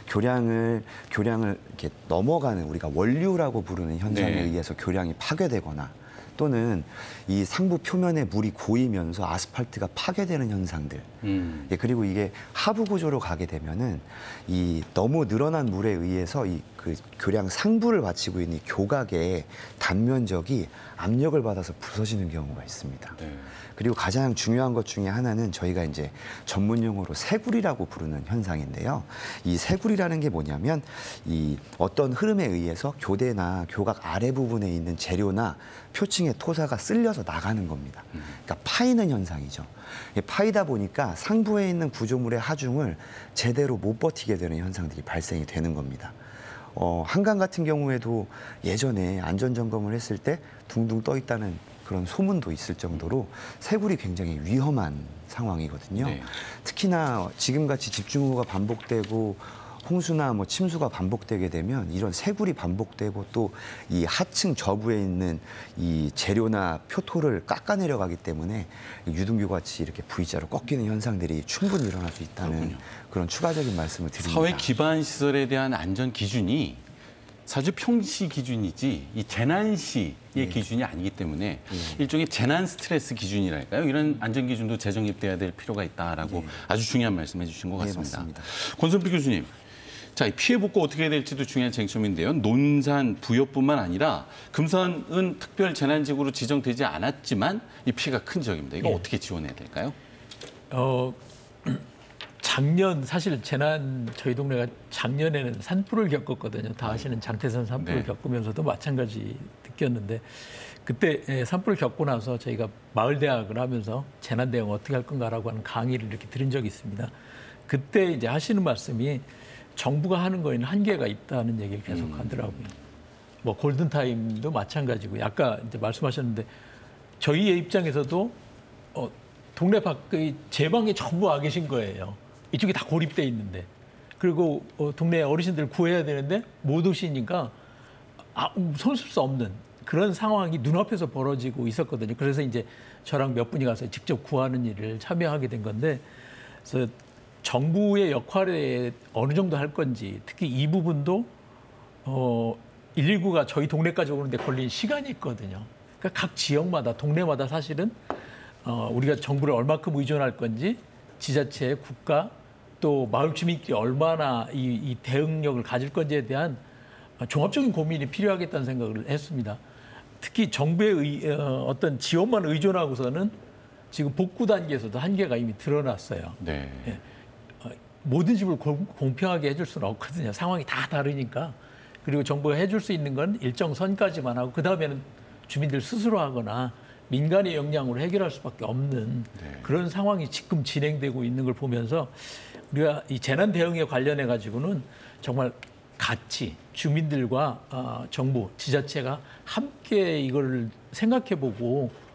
[SPEAKER 8] 교량을 이렇게 넘어가는 우리가 원류라고 부르는 현상에
[SPEAKER 1] 네.
[SPEAKER 8] 의해서 교량이 파괴되거나 또는 이 상부 표면에 물이 고이면서 아스팔트가 파괴되는 현상들. 예, 그리고 이게 하부 구조로 가게 되면은 이 너무 늘어난 물에 의해서 그 교량 상부를 받치고 있는 이 교각의 단면적이 압력을 받아서 부서지는 경우가 있습니다.
[SPEAKER 1] 네.
[SPEAKER 8] 그리고 가장 중요한 것 중에 하나는 저희가 이제 전문 용어로 새굴이라고 부르는 현상인데요. 이 새굴이라는 게 뭐냐면 이 어떤 흐름에 의해서 교대나 교각 아래 부분에 있는 재료나 표층의 토사가 쓸려서 나가는 겁니다. 그러니까 파이는 현상이죠. 파이다 보니까 상부에 있는 구조물의 하중을 제대로 못 버티게 되는 현상들이 발생이 되는 겁니다. 한강 같은 경우에도 예전에 안전점검을 했을 때 둥둥 떠 있다는 그런 소문도 있을 정도로 새굴이 굉장히 위험한 상황이거든요.
[SPEAKER 1] 네.
[SPEAKER 8] 특히나 지금같이 집중호우가 반복되고 홍수나 뭐 침수가 반복되게 되면 이런 새굴이 반복되고 또 이 하층 저부에 있는 이 재료나 표토를 깎아내려가기 때문에 유등교 같이 이렇게 V자로 꺾이는 현상들이 충분히 일어날 수 있다는 그런 추가적인 말씀을 드립니다.
[SPEAKER 1] 사회 기반 시설에 대한 안전 기준이 사실 평시 기준이지 이 재난 시의 기준이 아니기 때문에 일종의 재난 스트레스 기준이랄까요? 이런 안전 기준도 재정립돼야 될 필요가 있다라고 아주 중요한 말씀해 주신 것 같습니다.
[SPEAKER 8] 맞습니다.
[SPEAKER 1] 권선필 교수님, 자, 이 피해 복구 어떻게 해야 될지도 중요한 쟁점인데요. 논산, 부여뿐만 아니라 금산은 특별 재난지구로 지정되지 않았지만 이 피해가 큰 지역입니다. 이거 어떻게 지원해야 될까요?
[SPEAKER 2] 작년 사실 저희 동네가 작년에는 산불을 겪었거든요. 다 아시는 장태산 산불을
[SPEAKER 1] 네.
[SPEAKER 2] 겪으면서도 마찬가지 느꼈는데 그때 산불을 겪고 나서 저희가 마을 대학을 하면서 재난 대응 어떻게 할 건가라고 하는 강의를 이렇게 들은 적이 있습니다. 그때 이제 하시는 말씀이 정부가 하는 거에는 한계가 있다는 얘기를 계속 하더라고요. 뭐 골든타임도 마찬가지고 아까 이제 말씀하셨는데 저희의 입장에서도 동네 밖의 제 방에 전부 와 계신 거예요. 이쪽이 다 고립돼 있는데 그리고 동네 어르신들 구해야 되는데 못 오시니까 손쓸 수 없는 그런 상황이 눈앞에서 벌어지고 있었거든요. 그래서 이제 저랑 몇 분이 가서 직접 구하는 일을 참여하게 된 건데 그래서 정부의 역할에 어느 정도 할 건지 특히 이 부분도 119가 저희 동네까지 오는데 걸린 시간이 있거든요. 그러니까 각 지역마다 동네마다 사실은 우리가 정부를 얼마큼 의존할 건지 지자체, 국가 또 마을 주민끼리 얼마나 이 대응력을 가질 건지에 대한 종합적인 고민이 필요하겠다는 생각을 했습니다. 특히 정부의 어떤 지원만 의존하고서는 지금 복구 단계에서도 한계가 이미 드러났어요.
[SPEAKER 1] 네.
[SPEAKER 2] 예. 모든 집을 공평하게 해줄 수는 없거든요. 상황이 다 다르니까. 그리고 정부가 해줄 수 있는 건 일정 선까지만 하고 그다음에는 주민들 스스로 하거나 민간의 역량으로 해결할 수밖에 없는 그런 상황이 지금 진행되고 있는 걸 보면서 우리가 이 재난 대응에 관련해 가지고는 정말 같이 주민들과 정부, 지자체가 함께 이걸 생각해보고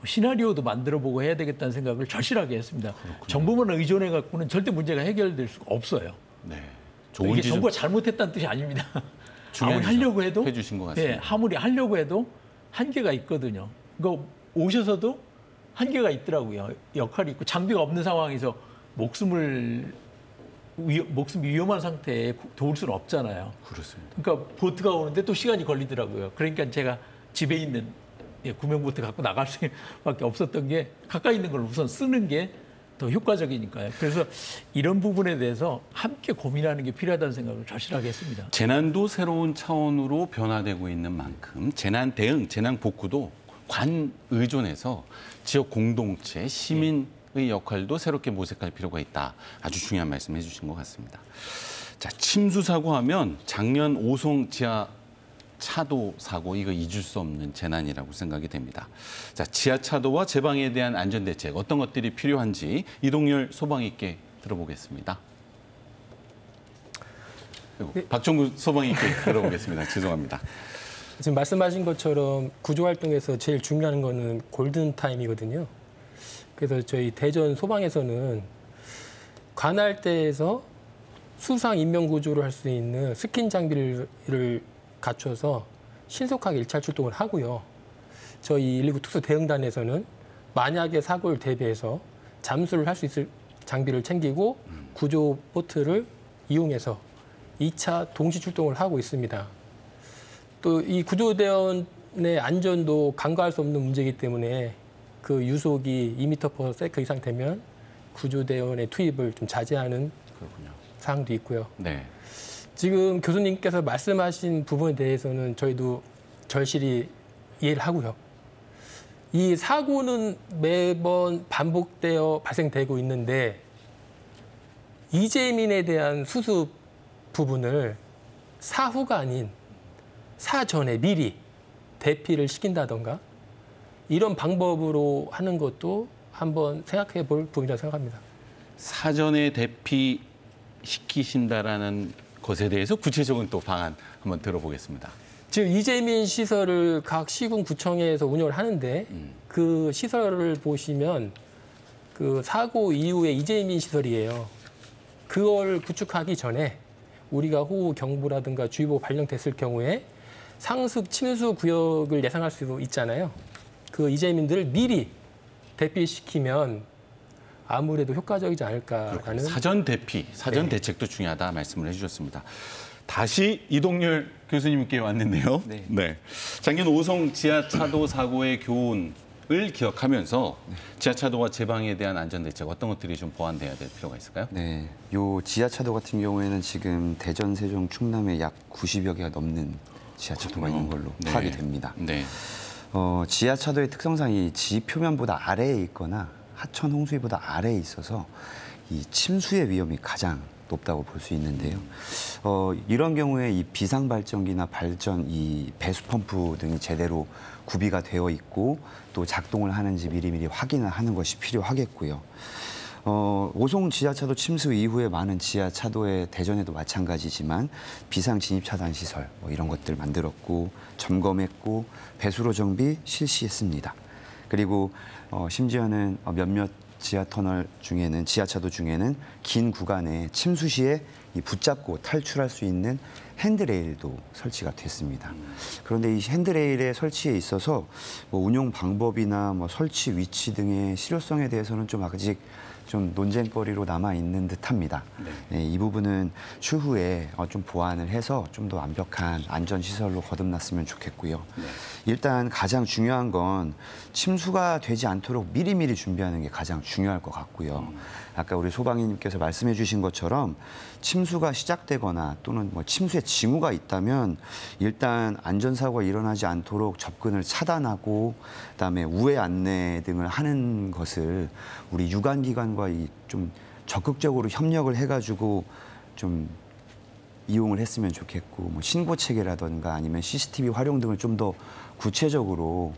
[SPEAKER 2] 시나리오도 만들어보고 해야 되겠다는 생각을 절실하게 했습니다.
[SPEAKER 1] 그렇군요.
[SPEAKER 2] 정부만 의존해 갖고는 절대 문제가 해결될 수가 없어요.
[SPEAKER 1] 네.
[SPEAKER 2] 이게
[SPEAKER 1] 지점
[SPEAKER 2] 정부가 잘못했다는 뜻이 아닙니다.
[SPEAKER 1] 중요한
[SPEAKER 2] 아무리 하려고 해도
[SPEAKER 1] 해주신 것 같습니다.
[SPEAKER 2] 아무리 하려고 해도 한계가 있거든요. 그러니까 오셔서도 한계가 있더라고요. 역할이 있고 장비가 없는 상황에서 목숨이 위험한 상태에 도울 수는 없잖아요.
[SPEAKER 1] 그렇습니다.
[SPEAKER 2] 그러니까 보트가 오는데 또 시간이 걸리더라고요. 그러니까 제가 집에 있는 구명보트 갖고 나갈 수밖에 없었던 게 가까이 있는 걸 우선 쓰는 게 더 효과적이니까요. 그래서 이런 부분에 대해서 함께 고민하는 게 필요하다는 생각을 절실하게 했습니다.
[SPEAKER 1] 재난도 새로운 차원으로 변화되고 있는 만큼 재난 대응, 재난 복구도 관 의존해서 지역 공동체, 시민의 역할도 새롭게 모색할 필요가 있다. 아주 중요한 말씀 해주신 것 같습니다. 자, 침수 사고 하면 작년 오송 지하 차도 사고 이거 잊을 수 없는 재난이라고 생각이 됩니다. 자, 지하차도와 제방에 대한 안전대책 어떤 것들이 필요한지 이동열 소방이께 들어보겠습니다. 박종구 소방이께 들어보겠습니다. 죄송합니다.
[SPEAKER 3] 지금 말씀하신 것처럼 구조활동에서 제일 중요한 거는 골든타임이거든요. 그래서 저희 대전 소방에서는 관할대에서 수상 인명 구조를 할 수 있는 스킨 장비를 갖춰서 신속하게 일차 출동을 하고요. 저희 119 특수 대응단에서는 만약에 사고를 대비해서 잠수를 할 수 있을 장비를 챙기고 구조 보트를 이용해서 2차 동시 출동을 하고 있습니다. 또 이 구조대원의 안전도 간과할 수 없는 문제이기 때문에 그 유속이 2m/s 이상 되면 구조대원의 투입을 좀 자제하는 사항도 있고요.
[SPEAKER 1] 네.
[SPEAKER 3] 지금 교수님께서 말씀하신 부분에 대해서는 저희도 절실히 이해를 하고요. 이 사고는 매번 반복되어 발생되고 있는데 이재민에 대한 수습 부분을 사후가 아닌 사전에 미리 대피를 시킨다던가 이런 방법으로 하는 것도 한번 생각해 볼 부분이라고 생각합니다.
[SPEAKER 1] 사전에 대피시키신다라는 것에 대해서 구체적인 또 방안 한번 들어보겠습니다.
[SPEAKER 3] 지금 이재민 시설을 각 시군 구청에서 운영을 하는데 그 시설을 보시면 그 사고 이후에 이재민 시설이에요. 그걸 구축하기 전에 우리가 호우 경보라든가 주의보 발령됐을 경우에 상습 침수 구역을 예상할 수 있잖아요. 그 이재민들을 미리 대피시키면 아무래도 효과적이지 않을까라는.
[SPEAKER 1] 사전 대피, 사전 대책도 중요하다 말씀을 해주셨습니다. 다시 이동열 교수님께 왔는데요. 네. 작년 오송 지하차도 사고의 교훈을 기억하면서 지하차도와 제방에 대한 안전대책 어떤 것들이 좀 보완돼야 될 필요가 있을까요?
[SPEAKER 8] 네, 요 지하차도 같은 경우에는 지금 대전, 세종, 충남에 약 90여 개가 넘는 지하차도가 있는 걸로 파악이 됩니다.
[SPEAKER 1] 네.
[SPEAKER 8] 지하차도의 특성상 이 지표면보다 아래에 있거나 하천 홍수위보다 아래에 있어서 이 침수의 위험이 가장 높다고 볼 수 있는데요. 이런 경우에 이 비상발전기나 이 배수 펌프 등이 제대로 구비가 되어 있고 또 작동을 하는지 미리미리 확인을 하는 것이 필요하겠고요. 오송 지하차도 침수 이후에 많은 지하차도의 대전에도 마찬가지지만 비상 진입 차단 시설 이런 것들 만들었고 점검했고 배수로 정비 실시했습니다. 그리고 심지어는 몇몇 지하차도 중에는 긴 구간에 침수 시에 붙잡고 탈출할 수 있는 핸드레일도 설치가 됐습니다. 그런데 이 핸드레일의 설치에 있어서 운용 방법이나 설치 위치 등의 실효성에 대해서는 좀 아직 좀 논쟁거리로 남아 있는 듯합니다. 네, 이 부분은 추후에 좀 보완을 해서 좀 더 완벽한 안전 시설로 거듭났으면 좋겠고요. 일단 가장 중요한 건 침수가 되지 않도록 미리미리 준비하는 게 가장 중요할 것 같고요. 아까 우리 소방위님께서 말씀해 주신 것처럼 침수가 시작되거나 또는 침수의 징후가 있다면 일단 안전사고가 일어나지 않도록 접근을 차단하고 그다음에 우회 안내 등을 하는 것을 우리 유관기관과 좀 적극적으로 협력을 해가지고 좀 이용을 했으면 좋겠고 신고 체계라든가 아니면 CCTV 활용 등을 좀 더 구체적으로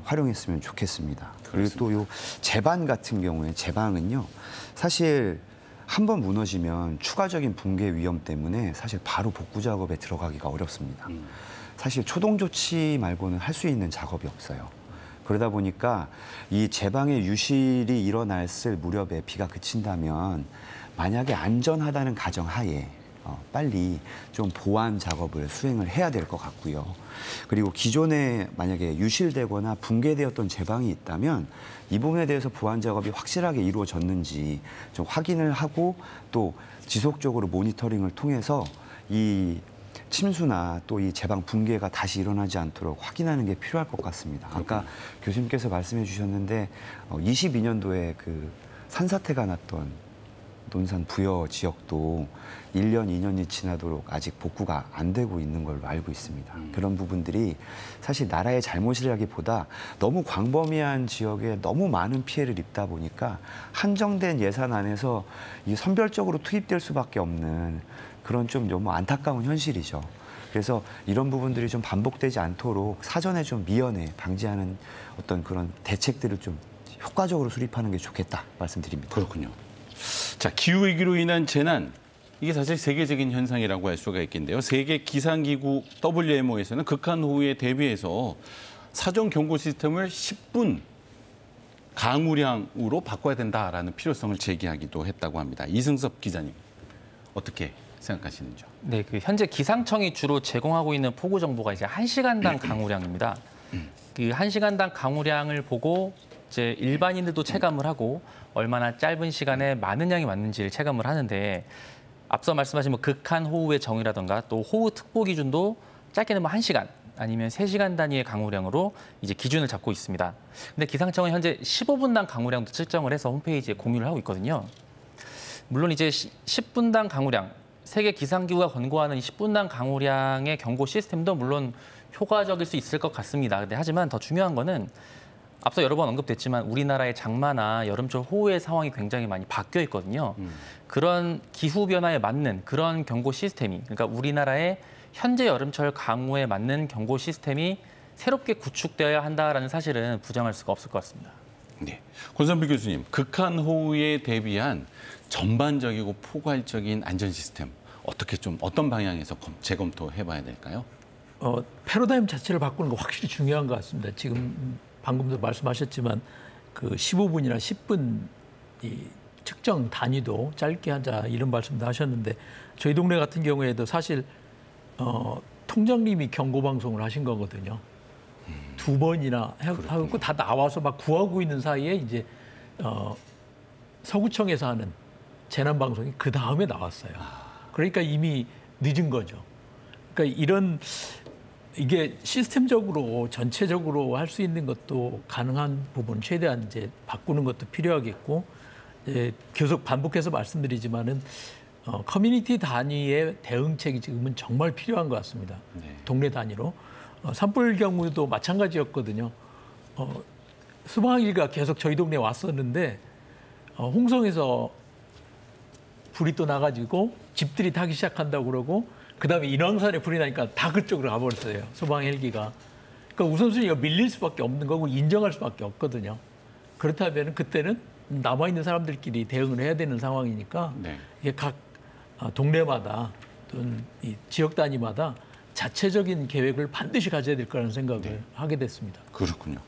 [SPEAKER 8] 활용했으면 좋겠습니다. 그리고 또 요 제방 같은 경우에 제방은요 사실 한번 무너지면 추가적인 붕괴 위험 때문에 사실 바로 복구 작업에 들어가기가 어렵습니다. 사실 초동 조치 말고는 할 수 있는 작업이 없어요. 그러다 보니까 이 제방의 유실이 일어났을 무렵에 비가 그친다면 만약에 안전하다는 가정하에 빨리 좀 보완 작업을 수행을 해야 될 것 같고요. 그리고 기존에 만약에 유실되거나 붕괴되었던 제방이 있다면 이 부분에 대해서 보완 작업이 확실하게 이루어졌는지 좀 확인을 하고 또 지속적으로 모니터링을 통해서 이 침수나 또 이 제방 붕괴가 다시 일어나지 않도록 확인하는 게 필요할 것 같습니다. 아까 교수님께서 말씀해 주셨는데 22년도에 그 산사태가 났던 논산 부여 지역도 1년, 2년이 지나도록 아직 복구가 안 되고 있는 걸로 알고 있습니다. 그런 부분들이 사실 나라의 잘못이라기보다 너무 광범위한 지역에 너무 많은 피해를 입다 보니까 한정된 예산 안에서 이 선별적으로 투입될 수밖에 없는 그런 좀 너무 안타까운 현실이죠. 그래서 이런 부분들이 좀 반복되지 않도록 사전에 좀 미연에 방지하는 어떤 그런 대책들을 좀 효과적으로 수립하는 게 좋겠다 말씀드립니다.
[SPEAKER 1] 그렇군요. 자, 기후위기로 인한 재난, 이게 사실 세계적인 현상이라고 할 수가 있겠는데요. 세계 기상기구 WMO에서는 극한호우에 대비해서 사전 경고 시스템을 10분 강우량으로 바꿔야 된다라는 필요성을 제기하기도 했다고 합니다. 이승섭 기자님, 어떻게 생각하시는지요?
[SPEAKER 4] 네, 현재 기상청이 주로 제공하고 있는 폭우 정보가 이제 1시간당 강우량입니다. 그 1시간당 강우량을 보고 이제 일반인들도 체감을 하고 얼마나 짧은 시간에 많은 양이 맞는지를 체감을 하는데, 앞서 말씀하신 뭐 극한 호우의 정의라든가 또 호우특보 기준도 짧게는 뭐 1시간 아니면 3시간 단위의 강우량으로 이제 기준을 잡고 있습니다. 근데 기상청은 현재 15분당 강우량도 측정을 해서 홈페이지에 공유를 하고 있거든요. 물론 이제 10분당 강우량, 세계 기상기구가 권고하는 10분당 강우량의 경고 시스템도 물론 효과적일 수 있을 것 같습니다. 근데 하지만 더 중요한 거는 앞서 여러 번 언급됐지만 우리나라의 장마나 여름철 호우의 상황이 굉장히 많이 바뀌어 있거든요. 그런 기후 변화에 맞는 그런 경고 시스템이, 그러니까 우리나라의 현재 여름철 강우에 맞는 경고 시스템이 새롭게 구축되어야 한다라는 사실은 부정할 수가 없을 것 같습니다.
[SPEAKER 1] 네, 권선필 교수님, 극한 호우에 대비한 전반적이고 포괄적인 안전 시스템 어떻게 좀 어떤 방향에서 재검토해봐야 될까요?
[SPEAKER 2] 패러다임 자체를 바꾸는 거 확실히 중요한 것 같습니다. 지금 방금도 말씀하셨지만 그 15분이나 10분 이 측정 단위도 짧게 하자 이런 말씀도 하셨는데, 저희 동네 같은 경우에도 사실 통장님이 경고 방송을 하신 거거든요. 2번이나 하고 다 나와서 막 구하고 있는 사이에 이제 서구청에서 하는 재난 방송이 그 다음에 나왔어요. 그러니까 이미 늦은 거죠. 그러니까 이게 시스템적으로 전체적으로 할 수 있는 것도 가능한 부분 최대한 이제 바꾸는 것도 필요하겠고, 계속 반복해서 말씀드리지만은 커뮤니티 단위의 대응책이 지금은 정말 필요한 것 같습니다.
[SPEAKER 1] 네.
[SPEAKER 2] 동네 단위로. 산불 경우도 마찬가지였거든요. 소방일가 계속 저희 동네에 왔었는데 홍성에서 불이 또 나가지고 집들이 타기 시작한다고 그러고, 그다음에 인왕산에 불이 나니까 다 그쪽으로 가버렸어요. 소방 헬기가. 그러니까 우선순위가 밀릴 수밖에 없는 거고 인정할 수밖에 없거든요. 그렇다면 그때는 남아있는 사람들끼리 대응을 해야 되는 상황이니까
[SPEAKER 1] 네.
[SPEAKER 2] 이게 각 동네마다 또는 이 지역 단위마다 자체적인 계획을 반드시 가져야 될 거라는 생각을 하게 됐습니다.
[SPEAKER 1] 그렇군요.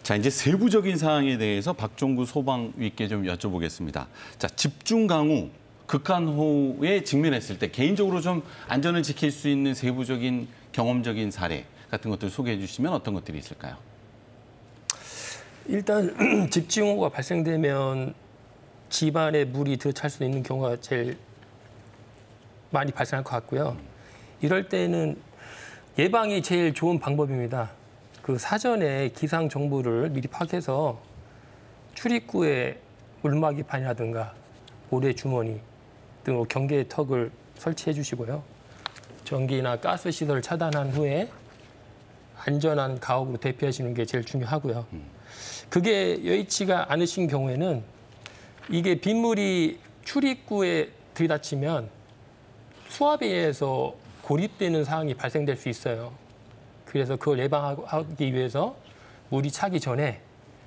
[SPEAKER 1] 자, 이제 세부적인 사항에 대해서 박종구 소방위께 좀 여쭤보겠습니다. 자, 집중 강우, 극한 호우에 직면했을 때 개인적으로 좀 안전을 지킬 수 있는 세부적인 경험적인 사례 같은 것들 소개해 주시면 어떤 것들이 있을까요?
[SPEAKER 3] 일단 집중호우가 발생되면 집안에 물이 들어찰 수 있는 경우가 제일 많이 발생할 것 같고요. 이럴 때는 예방이 제일 좋은 방법입니다. 그 사전에 기상 정보를 미리 파악해서 출입구에 물막이판이라든가 모래 주머니 등 경계턱을 설치해 주시고요. 전기나 가스 시설을 차단한 후에 안전한 가옥으로 대피하시는 게 제일 중요하고요. 그게 여의치가 않으신 경우에는 이게 빗물이 출입구에 들이닥치면 수압에 의해서 고립되는 상황이 발생될 수 있어요. 그래서 그걸 예방하기 위해서 물이 차기 전에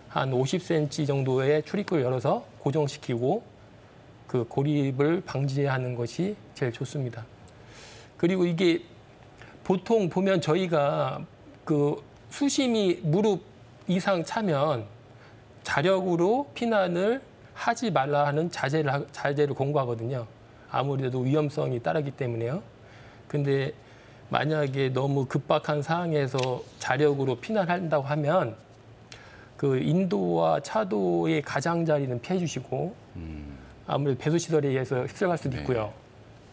[SPEAKER 3] 한 50cm 정도의 출입구를 열어서 고정시키고 그 고립을 방지하는 것이 제일 좋습니다. 그리고 이게 보통 보면 저희가 그 수심이 무릎 이상 차면 자력으로 피난을 하지 말라 하는 자제를 공고하거든요. 아무래도 위험성이 따르기 때문에요. 근데 만약에 너무 급박한 상황에서 자력으로 피난한다고 하면 그 인도와 차도의 가장자리는 피해 주시고 아무래도 배수시설에 의해서 휩쓸갈 수도 있고요.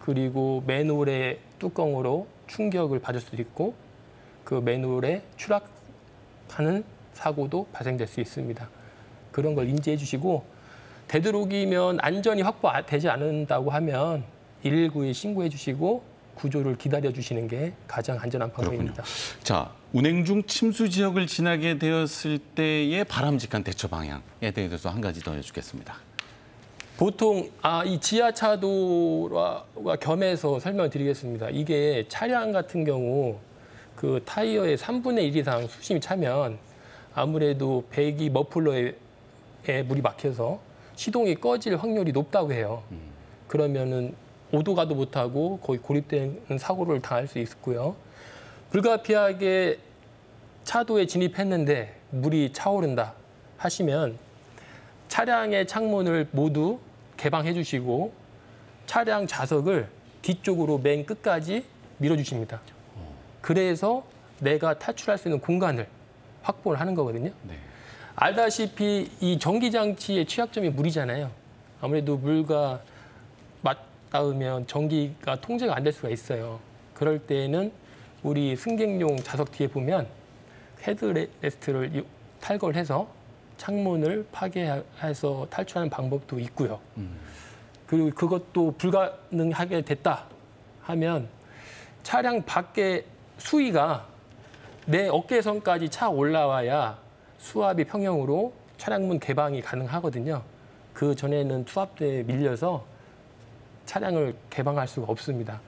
[SPEAKER 3] 그리고 맨홀의 뚜껑으로 충격을 받을 수도 있고 그 맨홀에 추락하는 사고도 발생될 수 있습니다. 그런 걸 인지해 주시고 되도록이면 안전이 확보되지 않는다고 하면 119에 신고해 주시고 구조를 기다려 주시는 게 가장 안전한 방법입니다.
[SPEAKER 1] 그렇군요. 자, 운행 중 침수 지역을 지나게 되었을 때의 바람직한 대처 방향에 대해서 한 가지 더 여쭙겠습니다.
[SPEAKER 3] 보통 이 지하차도와 겸해서 설명드리겠습니다. 이게 차량 같은 경우 그 타이어의 3분의 1 이상 수심이 차면 아무래도 배기 머플러에 물이 막혀서 시동이 꺼질 확률이 높다고 해요. 그러면은 오도 가도 못하고 거의 고립되는 사고를 당할 수 있고요. 불가피하게 차도에 진입했는데 물이 차오른다 하시면 차량의 창문을 모두 개방해 주시고 차량 좌석을 뒤쪽으로 맨 끝까지 밀어주십니다. 그래서 내가 탈출할 수 있는 공간을 확보를 하는 거거든요.
[SPEAKER 1] 네.
[SPEAKER 3] 알다시피 이 전기장치의 취약점이 물이잖아요. 아무래도 물과 맞닿으면 전기가 통제가 안 될 수가 있어요. 그럴 때에는 우리 승객용 좌석 뒤에 보면 헤드레스트를 탈거를 해서 창문을 파괴해서 탈출하는 방법도 있고요. 그리고 그것도 불가능하게 됐다 하면 차량 밖에 수위가 내 어깨선까지 차 올라와야 수압이 평형으로 차량문 개방이 가능하거든요. 그 전에는 투압대에 밀려서 차량을 개방할 수가 없습니다.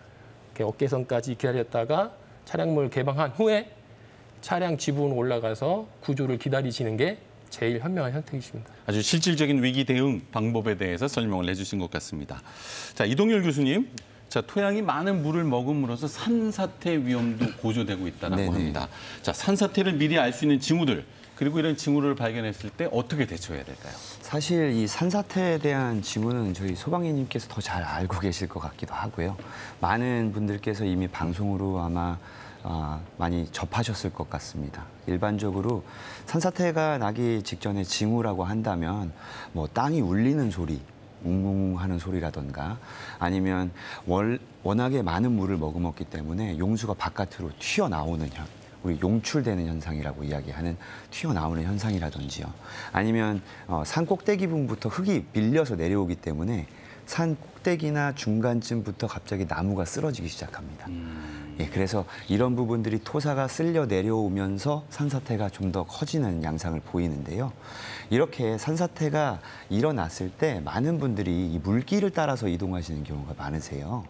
[SPEAKER 3] 어깨선까지 기다렸다가 차량문을 개방한 후에 차량 지붕으로 올라가서 구조를 기다리시는 게 제일 현명한 선택이십니다.
[SPEAKER 1] 아주 실질적인 위기 대응 방법에 대해서 설명을 해주신 것 같습니다. 자, 이동열 교수님. 자, 토양이 많은 물을 머금으로써 산사태 위험도 고조되고 있다고 합니다. 자, 산사태를 미리 알 수 있는 징후들, 그리고 이런 징후를 발견했을 때 어떻게 대처해야 될까요?
[SPEAKER 8] 사실 이 산사태에 대한 징후는 저희 소방관님께서 더 잘 알고 계실 것 같기도 하고요. 많은 분들께서 이미 방송으로 아마 많이 접하셨을 것 같습니다. 일반적으로 산사태가 나기 직전에 징후라고 한다면 뭐 땅이 울리는 소리, 웅웅하는 소리라던가 아니면 워낙에 많은 물을 머금었기 때문에 용수가 바깥으로 튀어나오는 우리 용출되는 현상이라고 이야기하는 튀어나오는 현상이라든지요. 아니면 산 꼭대기 부분부터 흙이 밀려서 내려오기 때문에 산 꼭대기나 중간쯤부터 갑자기 나무가 쓰러지기 시작합니다. 예, 그래서 이런 부분들이 토사가 쓸려 내려오면서 산사태가 좀 더 커지는 양상을 보이는데요. 이렇게 산사태가 일어났을 때 많은 분들이 이 물길을 따라서 이동하시는 경우가 많으세요.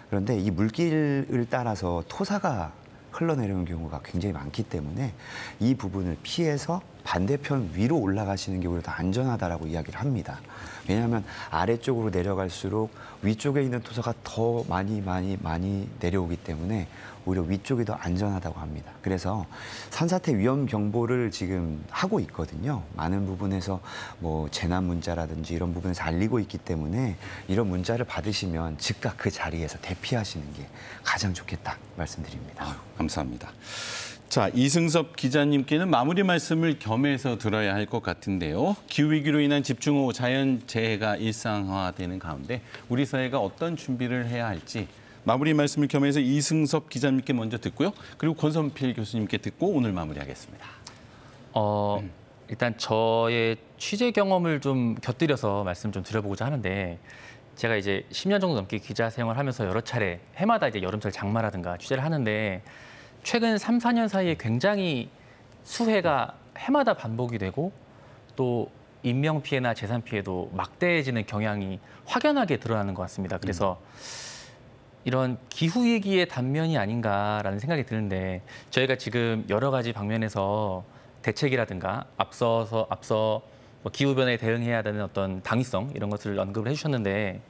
[SPEAKER 8] 그런데 이 물길을 따라서 토사가 흘러내려오는 경우가 굉장히 많기 때문에 이 부분을 피해서 반대편 위로 올라가시는 게 오히려 더 안전하다라고 이야기를 합니다. 왜냐하면 아래쪽으로 내려갈수록 위쪽에 있는 토사가 더 많이 내려오기 때문에 오히려 위쪽이 더 안전하다고 합니다. 그래서 산사태 위험 경보를 지금 하고 있거든요. 많은 부분에서 뭐 재난 문자라든지 이런 부분에서 알리고 있기 때문에 이런 문자를 받으시면 즉각 그 자리에서 대피하시는 게 가장 좋겠다 말씀드립니다.
[SPEAKER 1] 감사합니다. 자, 이승섭 기자님께는 마무리 말씀을 겸해서 들어야 할 것 같은데요. 기후위기로 인한 집중호우, 자연재해가 일상화되는 가운데 우리 사회가 어떤 준비를 해야 할지 마무리 말씀을 겸해서 이승섭 기자님께 먼저 듣고요. 그리고 권선필 교수님께 듣고 오늘 마무리하겠습니다.
[SPEAKER 4] 일단 저의 취재 경험을 좀 곁들여서 말씀 좀 드려보고자 하는데 제가 이제 10년 정도 넘게 기자 생활하면서 여러 차례 해마다 이제 여름철 장마라든가 취재를 하는데 최근 3, 4년 사이에 굉장히 수해가 해마다 반복이 되고 또 인명 피해나 재산 피해도 막대해지는 경향이 확연하게 드러나는 것 같습니다. 그래서 이런 기후 위기의 단면이 아닌가라는 생각이 드는데 저희가 지금 여러 가지 방면에서 대책이라든가 앞서 뭐 기후 변화에 대응해야 되는 어떤 당위성 이런 것을 언급을 해주셨는데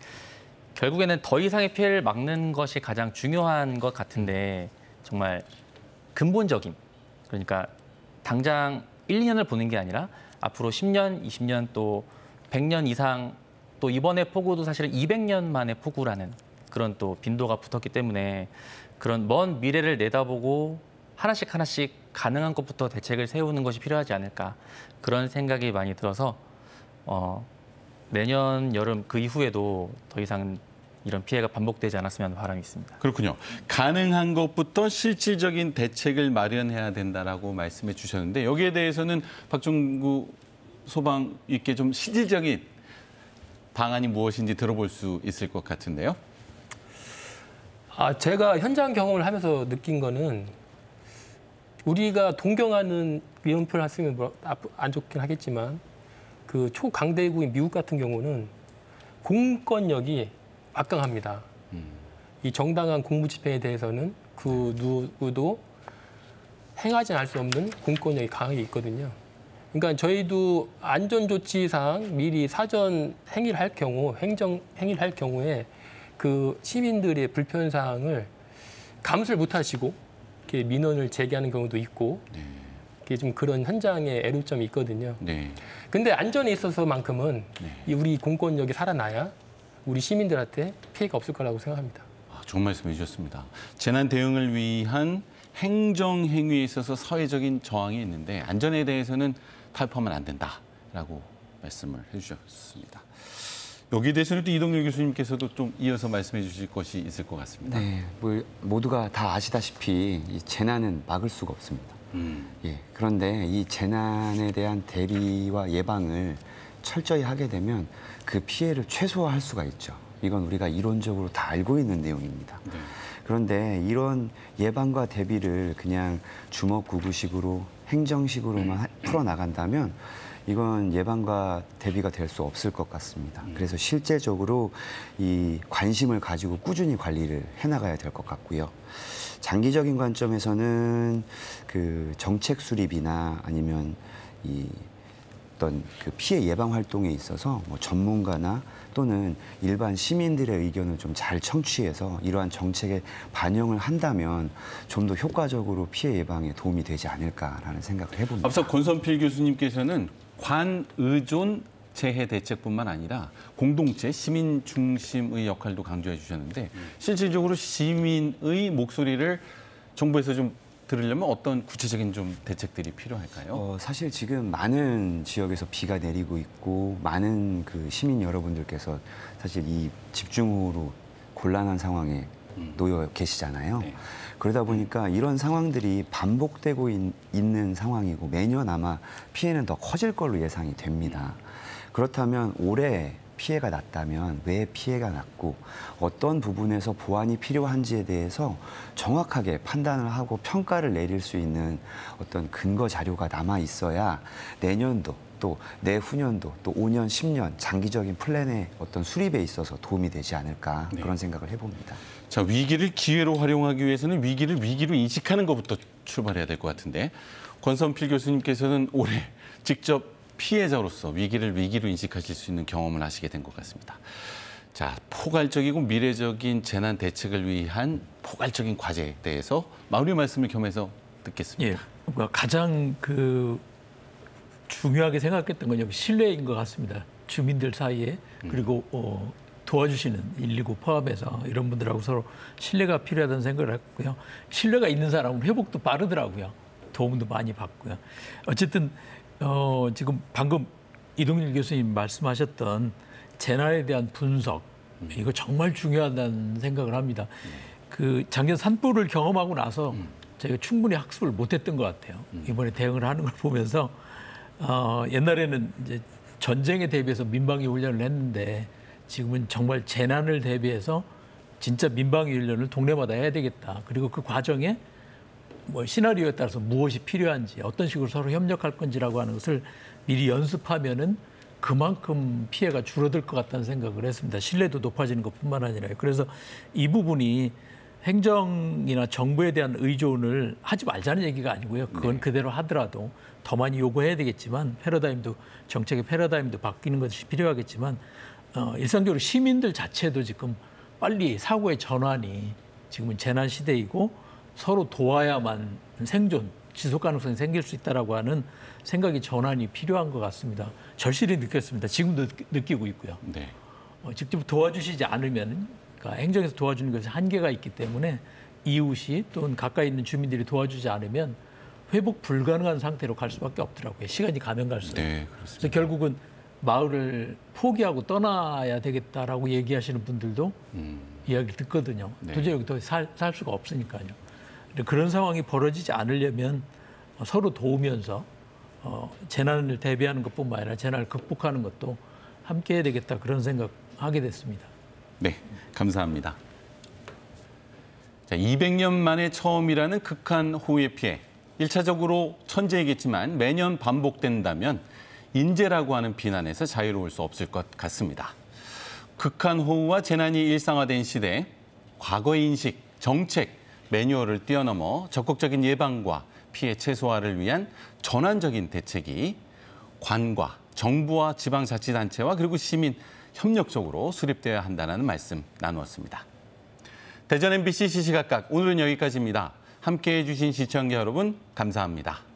[SPEAKER 4] 결국에는 더 이상의 피해를 막는 것이 가장 중요한 것 같은데 정말 근본적인 그러니까 당장 1, 2년을 보는 게 아니라 앞으로 10년, 20년 또 100년 이상 또 이번에 폭우도 사실은 200년 만에 폭우라는 그런 또 빈도가 붙었기 때문에 그런 먼 미래를 내다보고 하나씩 가능한 것부터 대책을 세우는 것이 필요하지 않을까 그런 생각이 많이 들어서 내년 여름 그 이후에도 더 이상 이런 피해가 반복되지 않았으면 하는 바람이 있습니다.
[SPEAKER 1] 그렇군요. 가능한 것부터 실질적인 대책을 마련해야 된다라고 말씀해 주셨는데 여기에 대해서는 박종구 소방위께 좀 실질적인 방안이 무엇인지 들어볼 수 있을 것 같은데요.
[SPEAKER 3] 제가 현장 경험을 하면서 느낀 거는 우리가 동경하는 이런 표현을 쓰면 안 좋긴 하겠지만 그 초강대국인 미국 같은 경우는 공권력이 막강합니다. 이 정당한 공무집행에 대해서는 그 누구도 행하지 않을 수 없는 공권력이 강하게 있거든요. 그러니까 저희도 안전조치상 미리 사전 행위를 할 경우, 행정 행위를 할 경우에 그 시민들의 불편사항을 감수를 못하시고 이렇게 민원을 제기하는 경우도 있고, 이게 좀 그런 현장에 애로점이 있거든요.
[SPEAKER 1] 네.
[SPEAKER 3] 근데 안전에 있어서만큼은 이 우리 공권력이 살아나야 우리 시민들한테 피해가 없을 거라고 생각합니다.
[SPEAKER 1] 좋은 말씀해 주셨습니다. 재난 대응을 위한 행정 행위에 있어서 사회적인 저항이 있는데 안전에 대해서는 타협하면 안 된다라고 말씀을 해주셨습니다. 여기에 대해서는 또 이동열 교수님께서도 좀 이어서 말씀해 주실 것이 있을 것 같습니다.
[SPEAKER 8] 네, 뭐 모두가 다 아시다시피 이 재난은 막을 수가 없습니다. 예, 그런데 이 재난에 대한 대비와 예방을 철저히 하게 되면 그 피해를 최소화할 수가 있죠. 이건 우리가 이론적으로 다 알고 있는 내용입니다.
[SPEAKER 1] 네.
[SPEAKER 8] 그런데 이런 예방과 대비를 그냥 주먹구구식으로 행정식으로만 풀어나간다면 이건 예방과 대비가 될 수 없을 것 같습니다. 그래서 실제적으로 이 관심을 가지고 꾸준히 관리를 해나가야 될 것 같고요. 장기적인 관점에서는 그 정책 수립이나 아니면 이 어떤 그 피해 예방 활동에 있어서 뭐 전문가나 또는 일반 시민들의 의견을 좀 잘 청취해서 이러한 정책에 반영을 한다면 좀 더 효과적으로 피해 예방에 도움이 되지 않을까라는 생각을 해봅니다.
[SPEAKER 1] 앞서 권선필 교수님께서는 관의존 재해 대책뿐만 아니라 공동체 시민 중심의 역할도 강조해 주셨는데 실질적으로 시민의 목소리를 정부에서 좀 들으려면 어떤 구체적인 좀 대책들이 필요할까요?
[SPEAKER 8] 사실 지금 많은 지역에서 비가 내리고 있고 많은 그 시민 여러분들께서 사실 이 집중호우로 곤란한 상황에 놓여 계시잖아요.
[SPEAKER 1] 네.
[SPEAKER 8] 그러다 보니까 이런 상황들이 반복되고 있는 상황이고 매년 아마 피해는 더 커질 걸로 예상이 됩니다. 그렇다면 올해 피해가 났다면 왜 피해가 났고 어떤 부분에서 보완이 필요한지에 대해서 정확하게 판단을 하고 평가를 내릴 수 있는 어떤 근거 자료가 남아 있어야 내년도 또 내후년도 또 5년, 10년 장기적인 플랜의 어떤 수립에 있어서 도움이 되지 않을까 그런 생각을 해봅니다.
[SPEAKER 1] 자, 위기를 기회로 활용하기 위해서는 위기를 위기로 인식하는 것부터 출발해야 될 것 같은데 권선필 교수님께서는 올해 직접 피해자로서 위기를 위기로 인식하실 수 있는 경험을 하시게 된 것 같습니다. 자, 포괄적이고 미래적인 재난 대책을 위한 포괄적인 과제에 대해서 마무리 말씀을 겸해서 듣겠습니다.
[SPEAKER 2] 예, 가장 중요하게 생각했던 건 여기 신뢰인 것 같습니다. 주민들 사이에 그리고 도와주시는 119 포함해서 이런 분들하고 서로 신뢰가 필요하다는 생각을 했고요. 신뢰가 있는 사람은 회복도 빠르더라고요. 도움도 많이 받고요. 어쨌든 지금 방금 이동일 교수님 말씀하셨던 재난에 대한 분석, 이거 정말 중요하다는 생각을 합니다. 그 작년 산불을 경험하고 나서 저희가 충분히 학습을 못했던 것 같아요. 이번에 대응을 하는 걸 보면서 옛날에는 이제 전쟁에 대비해서 민방위 훈련을 했는데 지금은 정말 재난을 대비해서 진짜 민방위 훈련을 동네마다 해야 되겠다. 그리고 그 과정에 뭐 시나리오에 따라서 무엇이 필요한지 어떤 식으로 서로 협력할 건지라고 하는 것을 미리 연습하면은 그만큼 피해가 줄어들 것 같다는 생각을 했습니다. 신뢰도 높아지는 것뿐만 아니라요. 그래서 이 부분이 행정이나 정부에 대한 의존을 하지 말자는 얘기가 아니고요. 그건 그대로 하더라도 더 많이 요구해야 되겠지만 정책의 패러다임도 바뀌는 것이 필요하겠지만 일상적으로 시민들 자체도 지금 빨리 사고의 전환이 지금은 재난 시대이고 서로 도와야만 생존, 지속 가능성이 생길 수 있다라고 하는 생각이 전환이 필요한 것 같습니다. 절실히 느꼈습니다. 지금도 느끼고 있고요.
[SPEAKER 1] 네.
[SPEAKER 2] 직접 도와주시지 않으면 그러니까 행정에서 도와주는 것에 한계가 있기 때문에 이웃이 또는 가까이 있는 주민들이 도와주지 않으면 회복 불가능한 상태로 갈 수밖에 없더라고요. 시간이 가면 갈수록.
[SPEAKER 1] 네, 그렇습니다.
[SPEAKER 2] 그래서 결국은 마을을 포기하고 떠나야 되겠다라고 얘기하시는 분들도 이야기를 듣거든요.
[SPEAKER 1] 네.
[SPEAKER 2] 도저히 여기 더 살 수가 없으니까요. 그런 상황이 벌어지지 않으려면 서로 도우면서 재난을 대비하는 것뿐만 아니라 재난을 극복하는 것도 함께 해야 되겠다 그런 생각하게 됐습니다.
[SPEAKER 1] 네, 감사합니다. 자, 200년 만에 처음이라는 극한 호우의 피해. 1차적으로 천재이겠지만 매년 반복된다면 인재라고 하는 비난에서 자유로울 수 없을 것 같습니다. 극한호우와 재난이 일상화된 시대, 과거의 인식, 정책, 매뉴얼을 뛰어넘어 적극적인 예방과 피해 최소화를 위한 전환적인 대책이 관과 정부와 지방자치단체와 그리고 시민 협력적으로 수립되어야 한다는 말씀 나누었습니다. 대전 MBC 시시각각 오늘은 여기까지입니다. 함께해 주신 시청자 여러분 감사합니다.